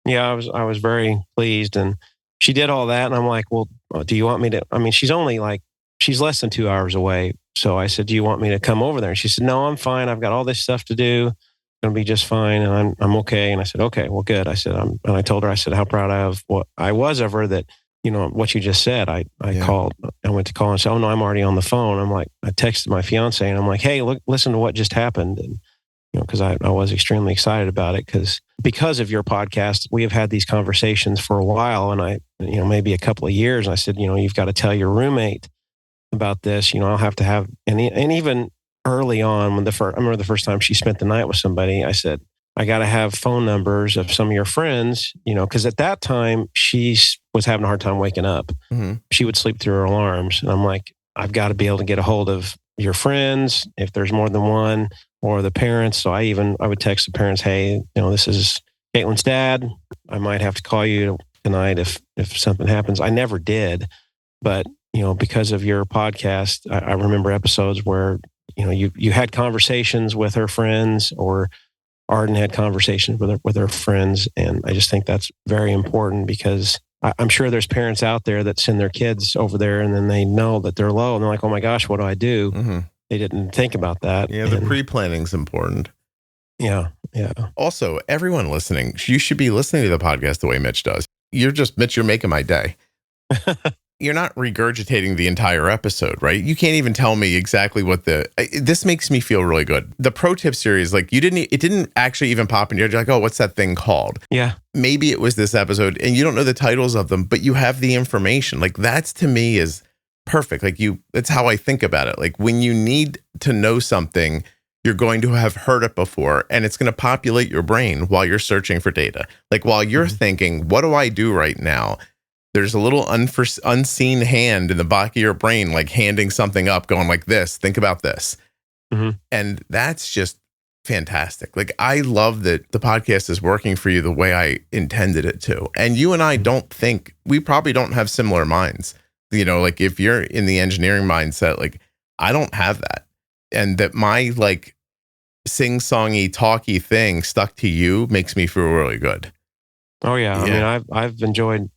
S2: Yeah, I was very pleased, and she did all that. And I'm like, well, do you want me to, I mean, she's less than 2 hours away. So I said, do you want me to come over there? And she said, no, I'm fine. I've got all this stuff to do. Going to be just fine. And I'm okay. And I said, okay, well, good. I said, and I told her, I said, how proud I was of her that, what you just said. I called, I went to call and said, oh no, I'm already on the phone. I'm like, I texted my fiance and I'm like, hey, look, listen to what just happened. And, because I was extremely excited about it because of your podcast, we have had these conversations for a while, and maybe a couple of years. And I said, you've got to tell your roommate about this. I'll have to have, and even early on I remember the first time she spent the night with somebody, I said, I got to have phone numbers of some of your friends, because at that time she was having a hard time waking up. Mm-hmm. She would sleep through her alarms. And I'm like, I've got to be able to get a hold of your friends if there's more than one, or the parents. So I would text the parents, hey, this is Caitlin's dad. I might have to call you tonight if something happens. I never did, but because of your podcast, I remember episodes where you had conversations with her friends, or Arden had conversations with her friends, and I just think that's very important, because I'm sure there's parents out there that send their kids over there and then they know that they're low and they're like, oh my gosh, what do I do? Mm-hmm. They didn't think about that.
S1: Yeah, the pre-planning's important.
S2: Yeah.
S1: Also, everyone listening, you should be listening to the podcast the way Mitch does. Mitch, you're making my day. You're not regurgitating the entire episode, right? You can't even tell me exactly what this makes me feel really good. The pro tip series, it didn't actually even pop in your head. You're like, oh, what's that thing called?
S2: Yeah.
S1: Maybe it was this episode and you don't know the titles of them, but you have the information. Like, that's to me is perfect. That's how I think about it. Like, when you need to know something, you're going to have heard it before, and it's going to populate your brain while you're searching for data. Like, while you're thinking, what do I do right now? There's a little unseen hand in the back of your brain, like handing something up, going like this, think about this. Mm-hmm. And that's just fantastic. Like, I love that the podcast is working for you the way I intended it to. And you and I we probably don't have similar minds. Like, if you're in the engineering mindset, like, I don't have that. And that my sing-songy, talky thing stuck to you makes me feel really good.
S2: Oh yeah. I mean, I've enjoyed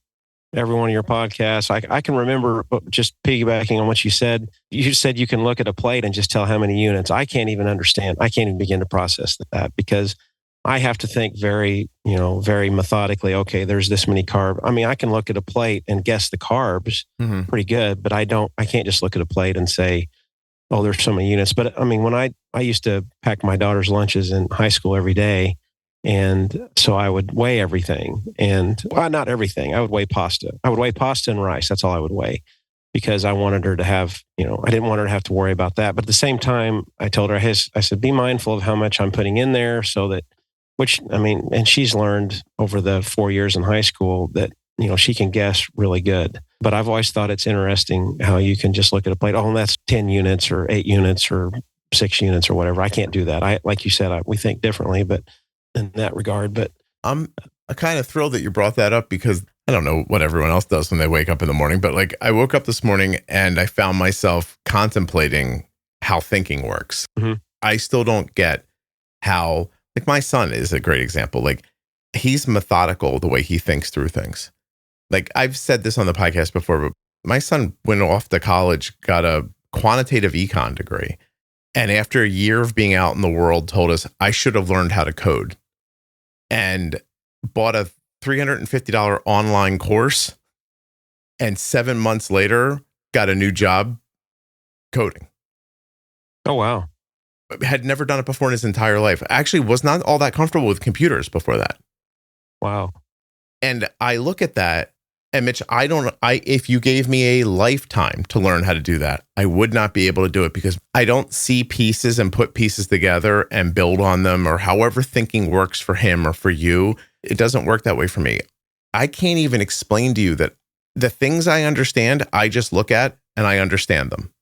S2: every one of your podcasts. I can remember, just piggybacking on what you said you can look at a plate and just tell how many units. I can't even understand. I can't even begin to process that, because I have to think very methodically. Okay, there's this many carbs. I mean, I can look at a plate and guess the carbs pretty good, but I can't just look at a plate and say, oh, there's so many units. But I mean, when I used to pack my daughter's lunches in high school every day, and so I would weigh everything, and not everything. I would weigh pasta. I would weigh pasta and rice. That's all I would weigh, because I wanted her to have, I didn't want her to have to worry about that. But at the same time, I told her, I said, be mindful of how much I'm putting in there, so that, and she's learned over the 4 years in high school that, she can guess really good. But I've always thought it's interesting how you can just look at a plate. Oh, that's 10 units or 8 units or 6 units or whatever. I can't do that. Like you said, we think differently, but in that regard. But
S1: I'm kind of thrilled that you brought that up, because I don't know what everyone else does when they wake up in the morning, but I woke up this morning and I found myself contemplating how thinking works. Mm-hmm. I still don't get how, my son is a great example. He's methodical the way he thinks through things. I've said this on the podcast before, but my son went off to college, got a quantitative econ degree. And after a year of being out in the world, told us I should have learned how to code, and bought a $350 online course. And 7 months later, got a new job coding.
S2: Oh, wow.
S1: Had never done it before in his entire life. Actually was not all that comfortable with computers before that.
S2: Wow.
S1: And I look at that, and Mitch, if you gave me a lifetime to learn how to do that, I would not be able to do it, because I don't see pieces and put pieces together and build on them, or however thinking works for him or for you. It doesn't work that way for me. I can't even explain to you that The things I understand, I just look at and I understand them.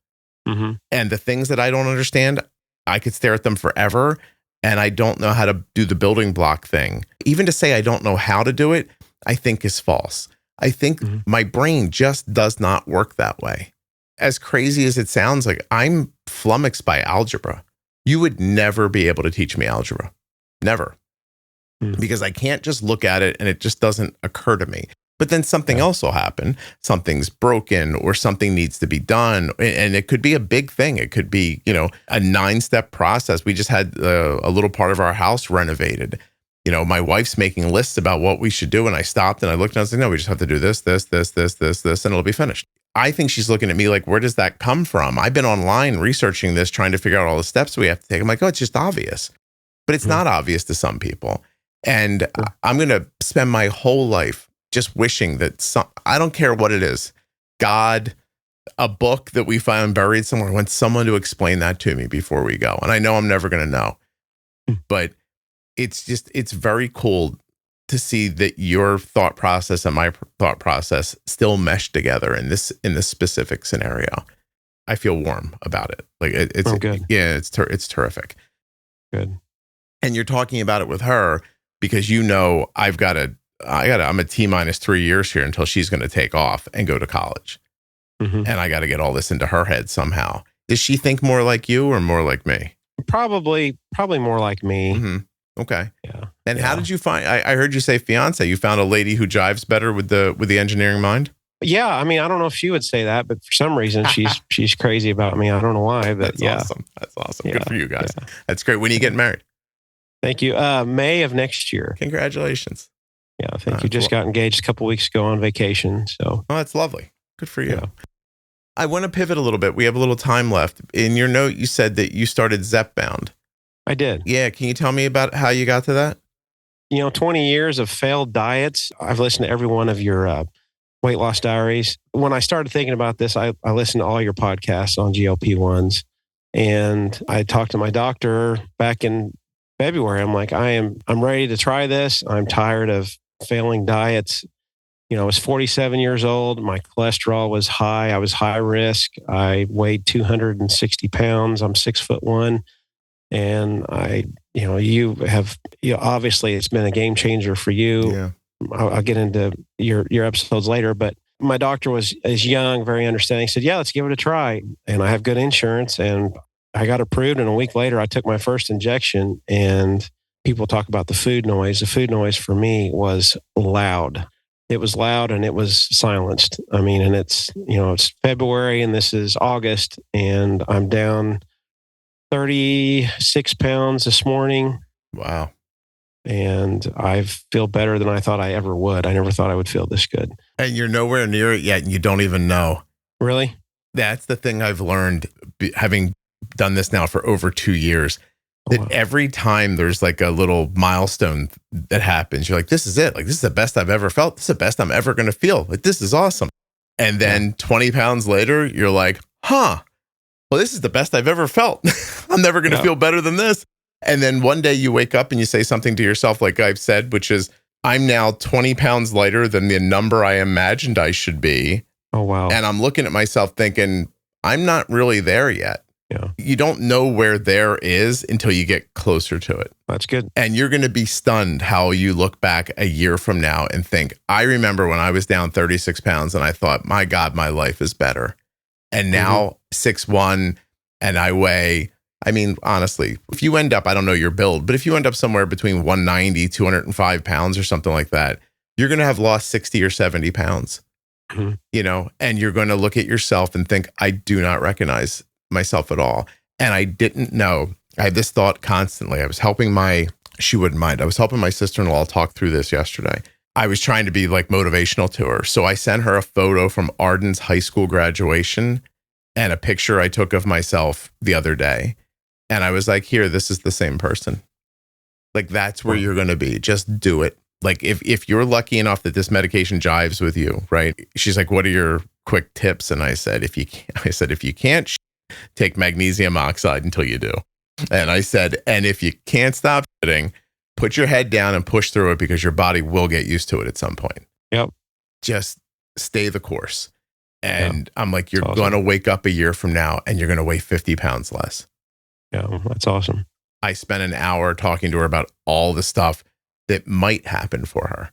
S2: Mm-hmm.
S1: And the things that I don't understand, I could stare at them forever. And I don't know how to do the building block thing. Even to say I don't know how to do it, I think is false. I think my brain just does not work that way. As crazy as it sounds, like I'm flummoxed by algebra. You would never be able to teach me algebra. Never. Because I can't just look at it and it just doesn't occur to me. But then something else will happen. Something's broken or something needs to be done. And it could be a big thing. It could be, a 9-step process. We just had a little part of our house renovated. My wife's making lists about what we should do. And I stopped and I looked and I was like, no, we just have to do this, and it'll be finished. I think she's looking at me like, where does that come from? I've been online researching this, trying to figure out all the steps we have to take. I'm like, oh, it's just obvious. But it's not obvious to some people. And I'm going to spend my whole life just wishing that I don't care what it is, God, a book that we found buried somewhere, I want someone to explain that to me before we go. And I know I'm never going to know, but it's very cool to see that your thought process and my thought process still mesh together in this specific scenario. I feel warm about it. Like it's
S2: good.
S1: Yeah, it's terrific.
S2: Good.
S1: And you're talking about it with her because I'm a T-3 years here until she's going to take off and go to college. And I got to get all this into her head somehow. Does she think more like you or more like me?
S2: Probably more like me.
S1: Okay.
S2: Yeah.
S1: And how did you find, I heard you say fiance, you found a lady who jives better with the engineering mind?
S2: Yeah. I mean, I don't know if she would say that, but for some reason she's crazy about me. I don't know why, but
S1: That's awesome.
S2: Yeah.
S1: Good for you guys.
S2: Yeah.
S1: That's great. When are you getting married?
S2: Thank you. May of next year.
S1: Congratulations.
S2: Yeah, I think you just got engaged a couple weeks ago on vacation. So,
S1: oh, that's lovely. Good for you.
S2: Yeah.
S1: I want to pivot a little bit. We have a little time left. In your note, you said that you started Zepbound.
S2: I did.
S1: Yeah. Can you tell me about how you got to that?
S2: 20 years of failed diets. I've listened to every one of your weight loss diaries. When I started thinking about this, I listened to all your podcasts on GLP-1s, and I talked to my doctor back in February. I'm like, I'm ready to try this. I'm tired of failing diets. I was 47 years old. My cholesterol was high. I was high risk. I weighed 260 pounds. I'm 6'1". And obviously it's been a game changer for you.
S1: Yeah.
S2: I'll get into your episodes later, but my doctor is young, very understanding. He said, yeah, let's give it a try. And I have good insurance, and I got approved. And a week later I took my first injection, and people talk about the food noise. The food noise for me was loud. It was loud and it was silenced. I mean, and it's February and this is August, and I'm down 36 pounds this morning.
S1: Wow.
S2: And I feel better than I thought I ever would. I never thought I would feel this good.
S1: And you're nowhere near it yet, and you don't even know.
S2: Really?
S1: That's the thing I've learned, having done this now for over 2 years, that every time there's like a little milestone that happens, you're like, this is it. Like, this is the best I've ever felt. This is the best I'm ever going to feel. Like, this is awesome. And then 20 pounds later, you're like, well, this is the best I've ever felt. I'm never going to feel better than this. And then one day you wake up and you say something to yourself, like I've said, which is, I'm now 20 pounds lighter than the number I imagined I should be.
S2: Oh, wow.
S1: And I'm looking at myself thinking, I'm not really there yet.
S2: Yeah.
S1: You don't know where there is until you get closer to it.
S2: That's good.
S1: And you're going to be stunned how you look back a year from now and think, I remember when I was down 36 pounds and I thought, my God, my life is better. And now 6'1", and I weigh, I mean, honestly, if you end up, I don't know your build, but if you end up somewhere between 190, 205 pounds or something like that, you're going to have lost 60 or 70 pounds, and you're going to look at yourself and think, I do not recognize myself at all. And I didn't know. I had this thought constantly. I was helping she wouldn't mind. I was helping my sister-in-law talk through this yesterday. I was trying to be like motivational to her. So I sent her a photo from Arden's high school graduation and a picture I took of myself the other day. And I was like, here, this is the same person. Like, that's where you're going to be. Just do it. Like, if you're lucky enough that this medication jives with you, right? She's like, what are your quick tips? And I said, if you can't take magnesium oxide until you do. And I said, and if you can't stop shitting, put your head down and push through it, because your body will get used to it at some point.
S2: Yep.
S1: Just stay the course. And I'm like, you're
S2: awesome.
S1: going to wake up a year from now and you're going to weigh 50 pounds less.
S2: Yeah, that's awesome.
S1: I spent an hour talking to her about all the stuff that might happen for her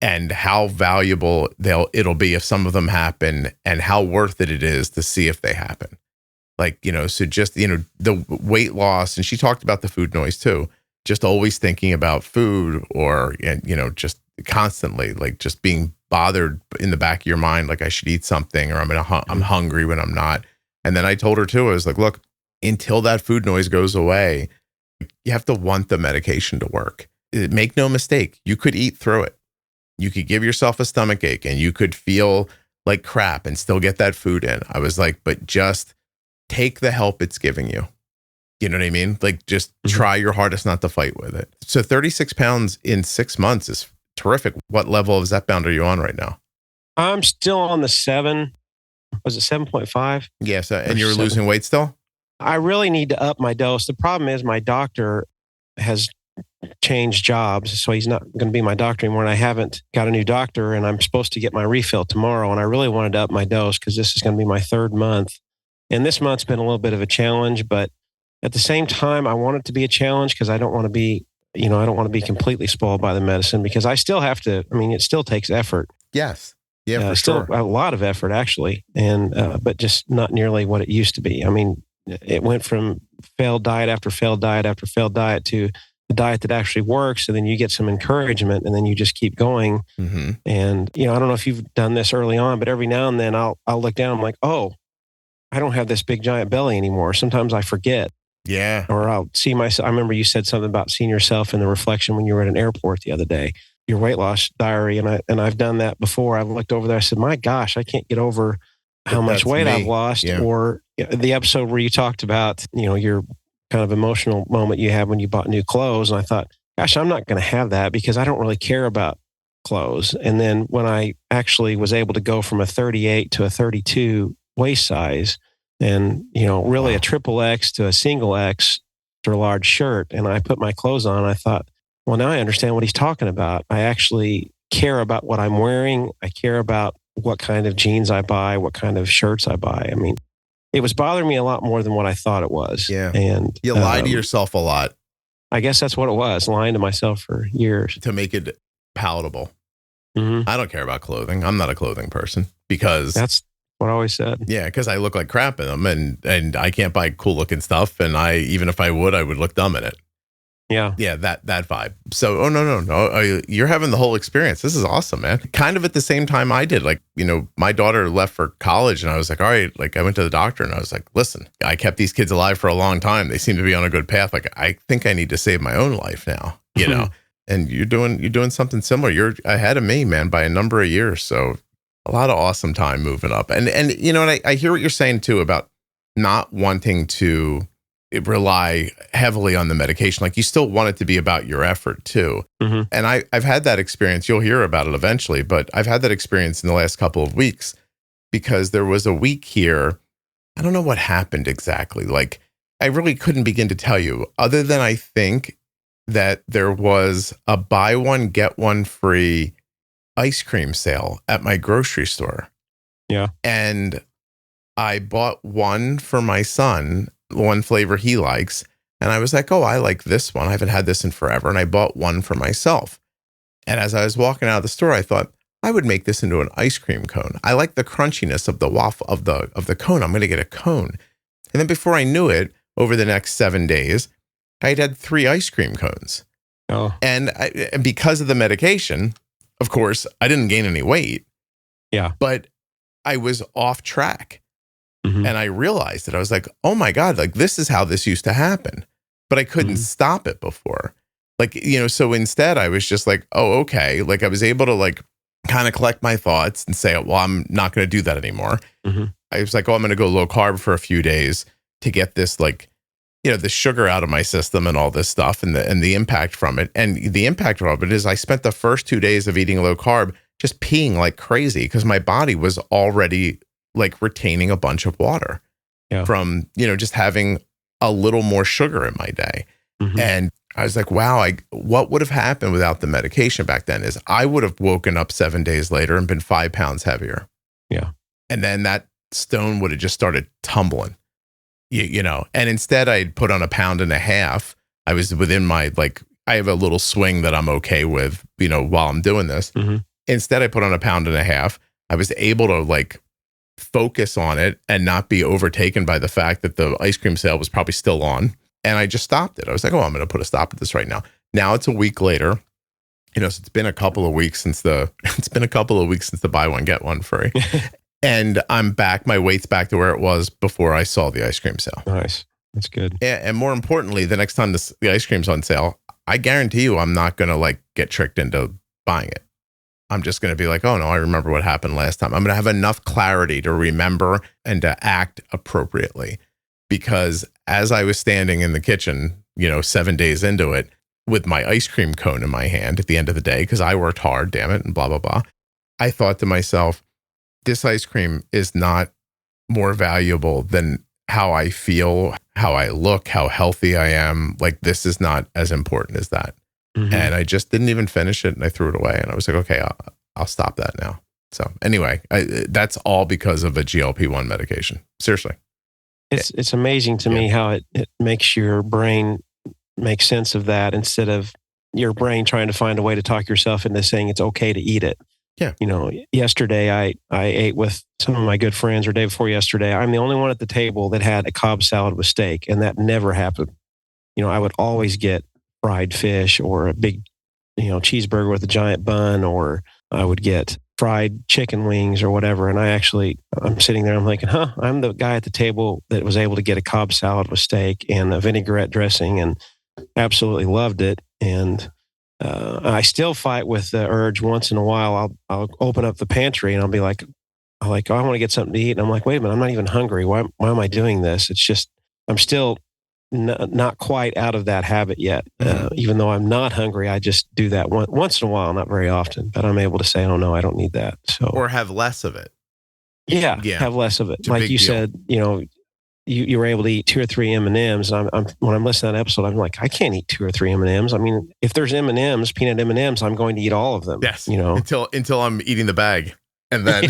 S1: and how valuable it'll be if some of them happen and how worth it is to see if they happen. Like, so just, the weight loss, and she talked about the food noise too, just always thinking about food or, just constantly like just being bothered in the back of your mind, like I should eat something or I'm hungry when I'm not. And then I told her too, I was like, look, until that food noise goes away, you have to want the medication to work. Make no mistake, you could eat through it. You could give yourself a stomach ache and you could feel like crap and still get that food in. I was like, but just take the help it's giving you. You know what I mean? Like just try your hardest not to fight with it. So 36 pounds in 6 months is terrific. What level of Zepbound are you on right now?
S2: I'm still on the 7. Was it 7.5?
S1: Yeah. So, and you're losing weight still?
S2: I really need to up my dose. The problem is my doctor has changed jobs, so he's not going to be my doctor anymore. And I haven't got a new doctor, and I'm supposed to get my refill tomorrow. And I really wanted to up my dose because this is going to be my 3rd month. And this month's been a little bit of a challenge, but at the same time, I want it to be a challenge because I don't want to be, I don't want to be completely spoiled by the medicine because I still have to, it still takes effort.
S1: Yes. Yeah, for
S2: still
S1: sure.
S2: A lot of effort actually. And, but just not nearly what it used to be. It went from failed diet after failed diet after failed diet to the diet that actually works. And then you get some encouragement and then you just keep going.
S1: Mm-hmm.
S2: And, I don't know if you've done this early on, but every now and then I'll look down, I'm like, oh, I don't have this big giant belly anymore. Sometimes I forget.
S1: Yeah.
S2: Or I'll see myself. I remember you said something about seeing yourself in the reflection when you were at an airport the other day, your weight loss diary. And I've done that before. I've looked over there. I said, my gosh, I can't get over how much weight I've lost.
S1: Yeah.
S2: Or the episode where you talked about, your kind of emotional moment you had when you bought new clothes. And I thought, gosh, I'm not going to have that because I don't really care about clothes. And then when I actually was able to go from a 38 to a 32 waist size and, really a triple X to a single X or a large shirt. And I put my clothes on. I thought, well, now I understand what he's talking about. I actually care about what I'm wearing. I care about what kind of jeans I buy, what kind of shirts I buy. It was bothering me a lot more than what I thought it was.
S1: Yeah.
S2: And
S1: you lie to yourself a lot.
S2: I guess that's what it was, lying to myself for years.
S1: To make it palatable.
S2: Mm-hmm.
S1: I don't care about clothing. I'm not a clothing person because
S2: that's what I always said.
S1: Yeah, because I look like crap in them and I can't buy cool looking stuff. And even if I would look dumb in it.
S2: Yeah.
S1: Yeah, that vibe. So, no. You're having the whole experience. This is awesome, man. Kind of at the same time I did. Like, my daughter left for college and I was like, all right, like I went to the doctor and I was like, listen, I kept these kids alive for a long time. They seem to be on a good path. Like, I think I need to save my own life now, and you're doing something similar. You're ahead of me, man, by a number of years. So a lot of awesome time moving up. And I hear what you're saying too about not wanting to rely heavily on the medication. Like you still want it to be about your effort too.
S2: Mm-hmm.
S1: And I've had that experience. You'll hear about it eventually, but I've had that experience in the last couple of weeks because there was a week here. I don't know what happened exactly. Like I really couldn't begin to tell you other than I think that there was a buy one, get one free ice cream sale at my grocery store.
S2: Yeah.
S1: And I bought one for my son, one flavor he likes. And I was like, oh, I like this one. I haven't had this in forever. And I bought one for myself. And as I was walking out of the store, I thought I would make this into an ice cream cone. I like the crunchiness of the waffle of the cone. I'm going to get a cone. And then before I knew it, over the next 7 days, I'd had 3 ice cream cones.
S2: Oh.
S1: And because of the medication, of course, I didn't gain any weight.
S2: Yeah.
S1: But I was off track.
S2: Mm-hmm.
S1: And I realized that I was like, oh my God, like this is how this used to happen. But I couldn't stop it before. Like, so instead I was just like, oh, okay. Like I was able to like kind of collect my thoughts and say, well, I'm not going to do that anymore.
S2: Mm-hmm.
S1: I was like, oh, I'm going to go low carb for a few days to get this like, the sugar out of my system and all this stuff and the impact from it. And the impact of it is I spent the first 2 days of eating low carb just peeing like crazy because my body was already like retaining a bunch of water from, just having a little more sugar in my day. Mm-hmm. And I was like, wow, what would have happened without the medication back then is I would have woken up 7 days later and been 5 pounds heavier.
S2: Yeah.
S1: And then that stone would have just started tumbling, you know, and instead I'd put on 1.5 pounds. I was within my, like, I have a little swing that I'm okay with, you know, while I'm doing this.
S2: Mm-hmm.
S1: Instead, I put on 1.5 pounds. I was able to like focus on it and not be overtaken by the fact that the ice cream sale was probably still on. And I just stopped it. I was like, oh, I'm going to put a stop to this right now. Now it's a week later. You know, so it's been a couple of weeks since the buy one, get one free. And I'm back. My weight's back to where it was before I saw the ice cream sale.
S2: Nice. That's good.
S1: Yeah. And more importantly, the next time the ice cream's on sale, I guarantee you I'm not going to like get tricked into buying it. I'm just going to be like, oh no, I remember what happened last time. I'm going to have enough clarity to remember and to act appropriately. Because as I was standing in the kitchen, you know, 7 days into it with my ice cream cone in my hand at the end of the day, because I worked hard, damn it, and blah, blah, blah. I thought to myself, this ice cream is not more valuable than how I feel, how I look, how healthy I am. Like, this is not as important as that. Mm-hmm. And I just didn't even finish it, and I threw it away. And I was like, okay, I'll stop that now. So anyway, that's all because of a GLP-1 medication. Seriously.
S2: It's amazing to me how it makes your brain make sense of that instead of your brain trying to find a way to talk yourself into saying it's okay to eat it.
S1: Yeah.
S2: You know, yesterday I ate with some of my good friends, or day before yesterday. I'm the only one at the table that had a Cobb salad with steak, and that never happened. You know, I would always get fried fish or a big, you know, cheeseburger with a giant bun, or I would get fried chicken wings or whatever. And I'm sitting there, I'm thinking, I'm the guy at the table that was able to get a Cobb salad with steak and a vinaigrette dressing and absolutely loved it. And I still fight with the urge once in a while. I'll open up the pantry and I'll be like, oh, I want to get something to eat. And I'm like, wait a minute, I'm not even hungry. Why am I doing this? It's just, I'm still not quite out of that habit yet. Even though I'm not hungry, I just do that once in a while, not very often, but I'm able to say, oh no, I don't need that. So,
S1: or have less of it.
S2: Yeah. Have less of it. Like you said, you know, you were able to eat 2 or 3 M&Ms. And when I'm listening to that episode, I'm like, I can't eat 2 or 3 M&Ms. I mean, if there's M&Ms, peanut M&Ms, I'm going to eat all of them.
S1: Yes.
S2: You know,
S1: until I'm eating the bag, and then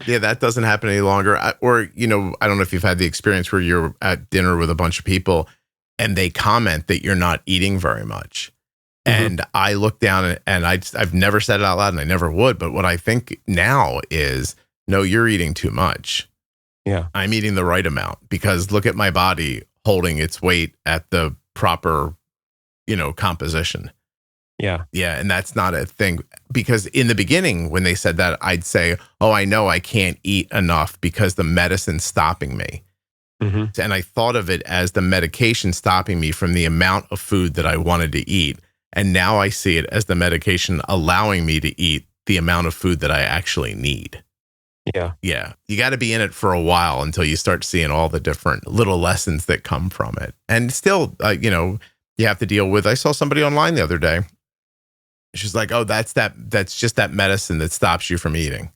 S1: that doesn't happen any longer. Or, you know, I don't know if you've had the experience where you're at dinner with a bunch of people and they comment that you're not eating very much. Mm-hmm. And I look down and I've never said it out loud, and I never would. But what I think now is, no, you're eating too much.
S2: Yeah.
S1: I'm eating the right amount, because look at my body holding its weight at the proper, you know, composition.
S2: Yeah.
S1: Yeah. And that's not a thing, because in the beginning, when they said that, I'd say, oh, I know I can't eat enough because the medicine's stopping me. Mm-hmm. And I thought of it as the medication stopping me from the amount of food that I wanted to eat. And now I see it as the medication allowing me to eat the amount of food that I actually need.
S2: Yeah.
S1: Yeah. You got to be in it for a while until you start seeing all the different little lessons that come from it. And still, you know, you have to deal with, I saw somebody online the other day. She's like, oh, that's just that medicine that stops you from eating.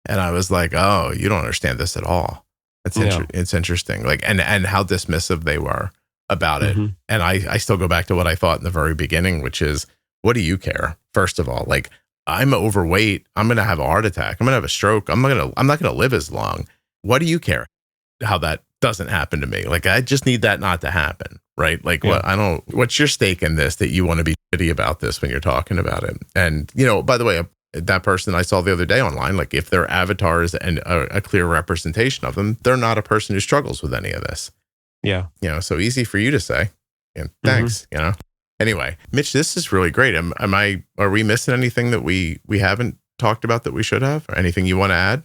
S1: And I was like, oh, you don't understand this at all. It's interesting. Like, and how dismissive they were about it. Mm-hmm. And I still go back to what I thought in the very beginning, which is, what do you care? First of all, like, I'm overweight. I'm going to have a heart attack. I'm going to have a stroke. I'm not going to live as long. What do you care how that doesn't happen to me? Like, I just need that not to happen. Right. Like, what's your stake in this that you want to be shitty about this when you're talking about it? And, you know, by the way, that person I saw the other day online, like, if their avatars and a clear representation of them, they're not a person who struggles with any of this.
S2: Yeah.
S1: You know, so easy for you to say. And thanks, you know. Anyway, Mitch, this is really great. Are we missing anything that we haven't talked about that we should have? Or anything you want to add?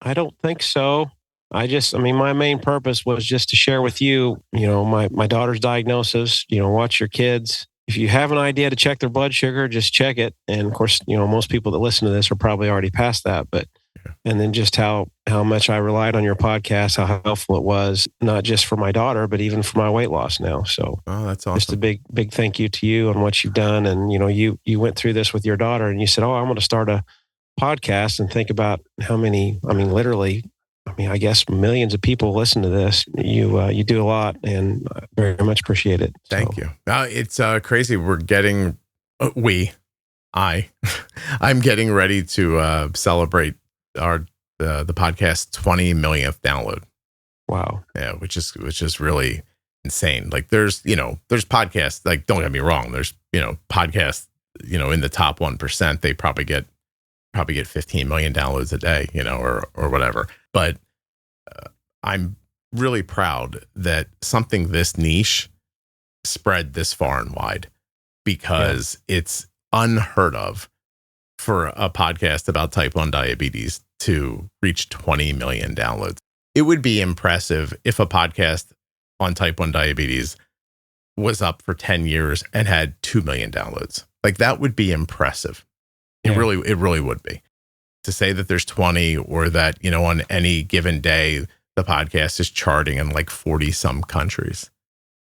S2: I don't think so. My main purpose was just to share with you, you know, my daughter's diagnosis. You know, watch your kids. If you have an idea to check their blood sugar, just check it. And of course, you know, most people that listen to this are probably already past that, but and then just how much I relied on your podcast, how helpful it was, not just for my daughter, but even for my weight loss now. So
S1: that's awesome.
S2: Just a big thank you to you on what you've done. And, you know, you went through this with your daughter and you said, oh, I want to start a podcast, and think about how many, literally I mean, I guess millions of people listen to this. You do a lot, and I very much appreciate it.
S1: Thank you. It's crazy. We're getting, I'm getting ready to celebrate the podcast's 20 millionth download.
S2: Wow.
S1: Yeah, which is really insane. Like there's podcasts, like, don't get me wrong, there's, podcasts, in the top 1%, they probably get 15 million downloads a day, or whatever. But I'm really proud that something this niche spread this far and wide, because it's unheard of for a podcast about type 1 diabetes to reach 20 million downloads. It would be impressive if a podcast on type 1 diabetes was up for 10 years and had 2 million downloads. Like, that would be impressive. It really would be. To say that there's 20, or that, on any given day, the podcast is charting in like 40 some countries.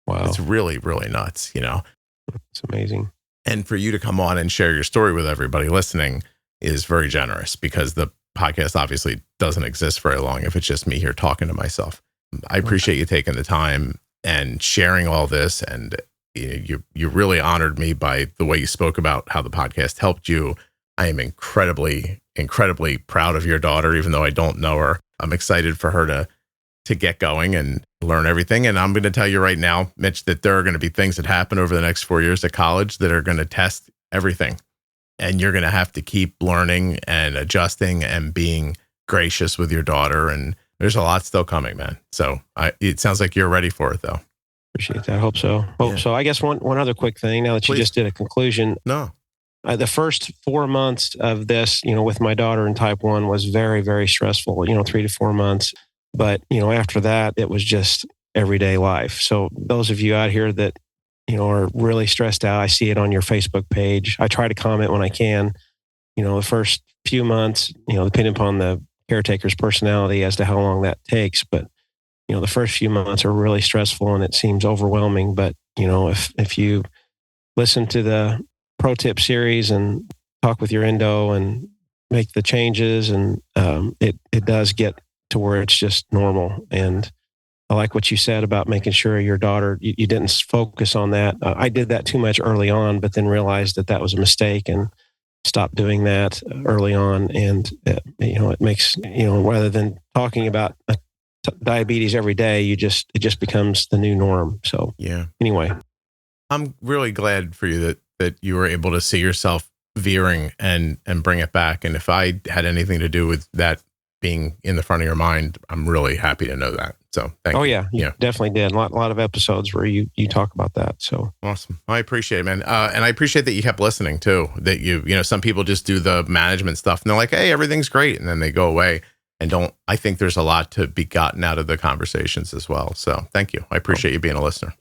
S2: Wow.
S1: It's really, really nuts,
S2: It's amazing.
S1: And for you to come on and share your story with everybody listening is very generous, because the podcast obviously doesn't exist very long if it's just me here talking to myself. I appreciate you taking the time and sharing all this. And you really honored me by the way you spoke about how the podcast helped you. I am incredibly, incredibly proud of your daughter, even though I don't know her. I'm excited for her to get going and learn everything. And I'm going to tell you right now, Mitch, that there are going to be things that happen over the next 4 years at college that are going to test everything. And you're going to have to keep learning and adjusting and being gracious with your daughter. And there's a lot still coming, man. So it sounds like you're ready for it, though.
S2: Appreciate that. Hope so. So. I guess one other quick thing, now that you just did a conclusion.
S1: No.
S2: The first 4 months of this, with my daughter in type 1 was very, very stressful, 3 to 4 months. But, after that, it was just everyday life. So those of you out here that, are really stressed out, I see it on your Facebook page. I try to comment when I can. The first few months, depending upon the caretaker's personality as to how long that takes. But, the first few months are really stressful and it seems overwhelming. But, if you listen to the Pro Tip series and talk with your endo and make the changes, and it does get to where it's just normal. And I like what you said about making sure your daughter, you didn't focus on that. I did that too much early on, but then realized that was a mistake and stopped doing that early on. And, it makes, rather than talking about diabetes every day, it just becomes the new norm. So anyway,
S1: I'm really glad for you that you were able to see yourself veering and bring it back. And if I had anything to do with that being in the front of your mind, I'm really happy to know that. So thank you.
S2: Oh yeah, you definitely did. A lot of episodes where you talk about that. So
S1: awesome. I appreciate it, man. And I appreciate that you kept listening too, that some people just do the management stuff and they're like, hey, everything's great. And then they go away and I think there's a lot to be gotten out of the conversations as well. So thank you. I appreciate you being a listener.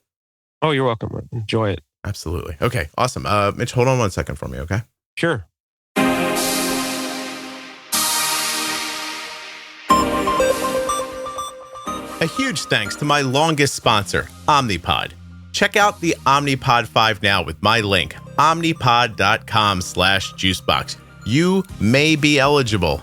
S2: Oh, you're welcome. Enjoy it.
S1: Absolutely. Okay. Awesome. Mitch, hold on 1 second for me. Okay.
S2: Sure.
S1: A huge thanks to my longest sponsor, Omnipod. Check out the Omnipod 5 now with my link, omnipod.com/juicebox. You may be eligible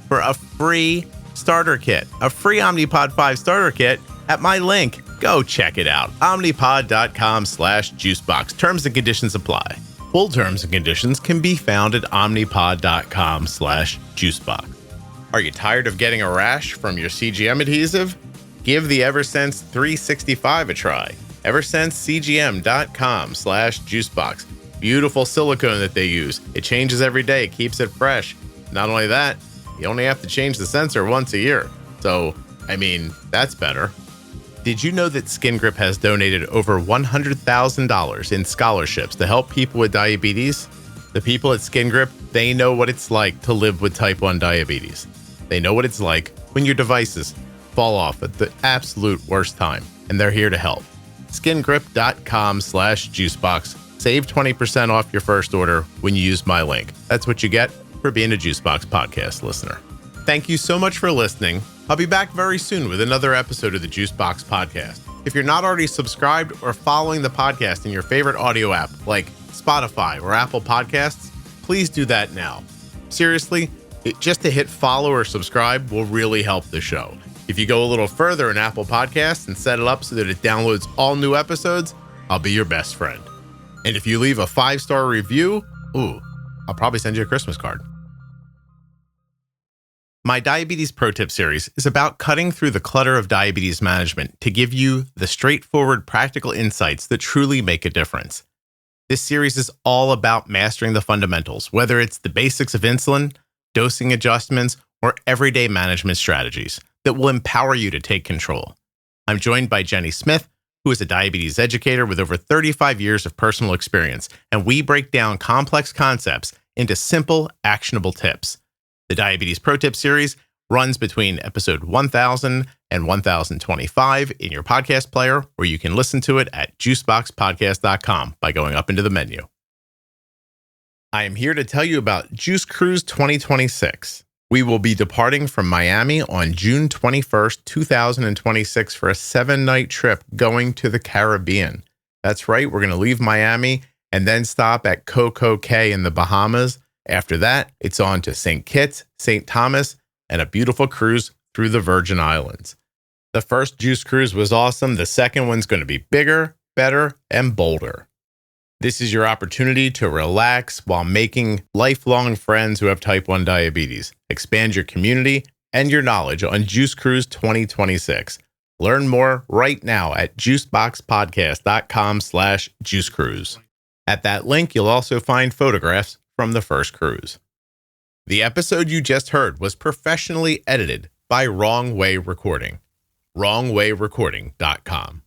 S1: for a free starter kit, a free Omnipod 5 starter kit at my link. Go check it out, omnipod.com/juicebox. Terms and conditions apply. Full terms and conditions can be found at omnipod.com/juicebox. Are you tired of getting a rash from your CGM adhesive? Give the Eversense 365 a try. Eversensecgm.com/juicebox. Beautiful silicone that they use. It changes every day, keeps it fresh. Not only that, you only have to change the sensor once a year. So, that's better. Did you know that Skin Grip has donated over $100,000 in scholarships to help people with diabetes? The people at Skin Grip, they know what it's like to live with type 1 diabetes. They know what it's like when your devices fall off at the absolute worst time, and they're here to help. Skingrip.com/juicebox. Save 20% off your first order when you use my link. That's what you get for being a Juicebox Podcast listener. Thank you so much for listening. I'll be back very soon with another episode of the Juicebox Podcast. If you're not already subscribed or following the podcast in your favorite audio app like Spotify or Apple Podcasts, please do that now. Seriously, Just to hit follow or subscribe will really help the show. If you go a little further in Apple Podcasts and set it up so that it downloads all new episodes, I'll be your best friend. And if you leave a 5-star review, I'll probably send you a Christmas card. My Diabetes Pro Tip series is about cutting through the clutter of diabetes management to give you the straightforward, practical insights that truly make a difference. This series is all about mastering the fundamentals, whether it's the basics of insulin, dosing adjustments, or everyday management strategies that will empower you to take control. I'm joined by Jenny Smith, who is a diabetes educator with over 35 years of personal experience, and we break down complex concepts into simple, actionable tips. The Diabetes Pro Tip series runs between episode 1000 and 1025 in your podcast player, or you can listen to it at juiceboxpodcast.com by going up into the menu. I am here to tell you about Juice Cruise 2026. We will be departing from Miami on June 21st, 2026 for a 7-night trip going to the Caribbean. That's right, we're going to leave Miami and then stop at Coco Cay in the Bahamas. After that, it's on to St. Kitts, St. Thomas, and a beautiful cruise through the Virgin Islands. The first Juice Cruise was awesome. The second one's going to be bigger, better, and bolder. This is your opportunity to relax while making lifelong friends who have type 1 diabetes. Expand your community and your knowledge on Juice Cruise 2026. Learn more right now at juiceboxpodcast.com/juicecruise. At that link, you'll also find photographs from the first cruise. The episode you just heard was professionally edited by Wrong Way Recording. WrongWayRecording.com.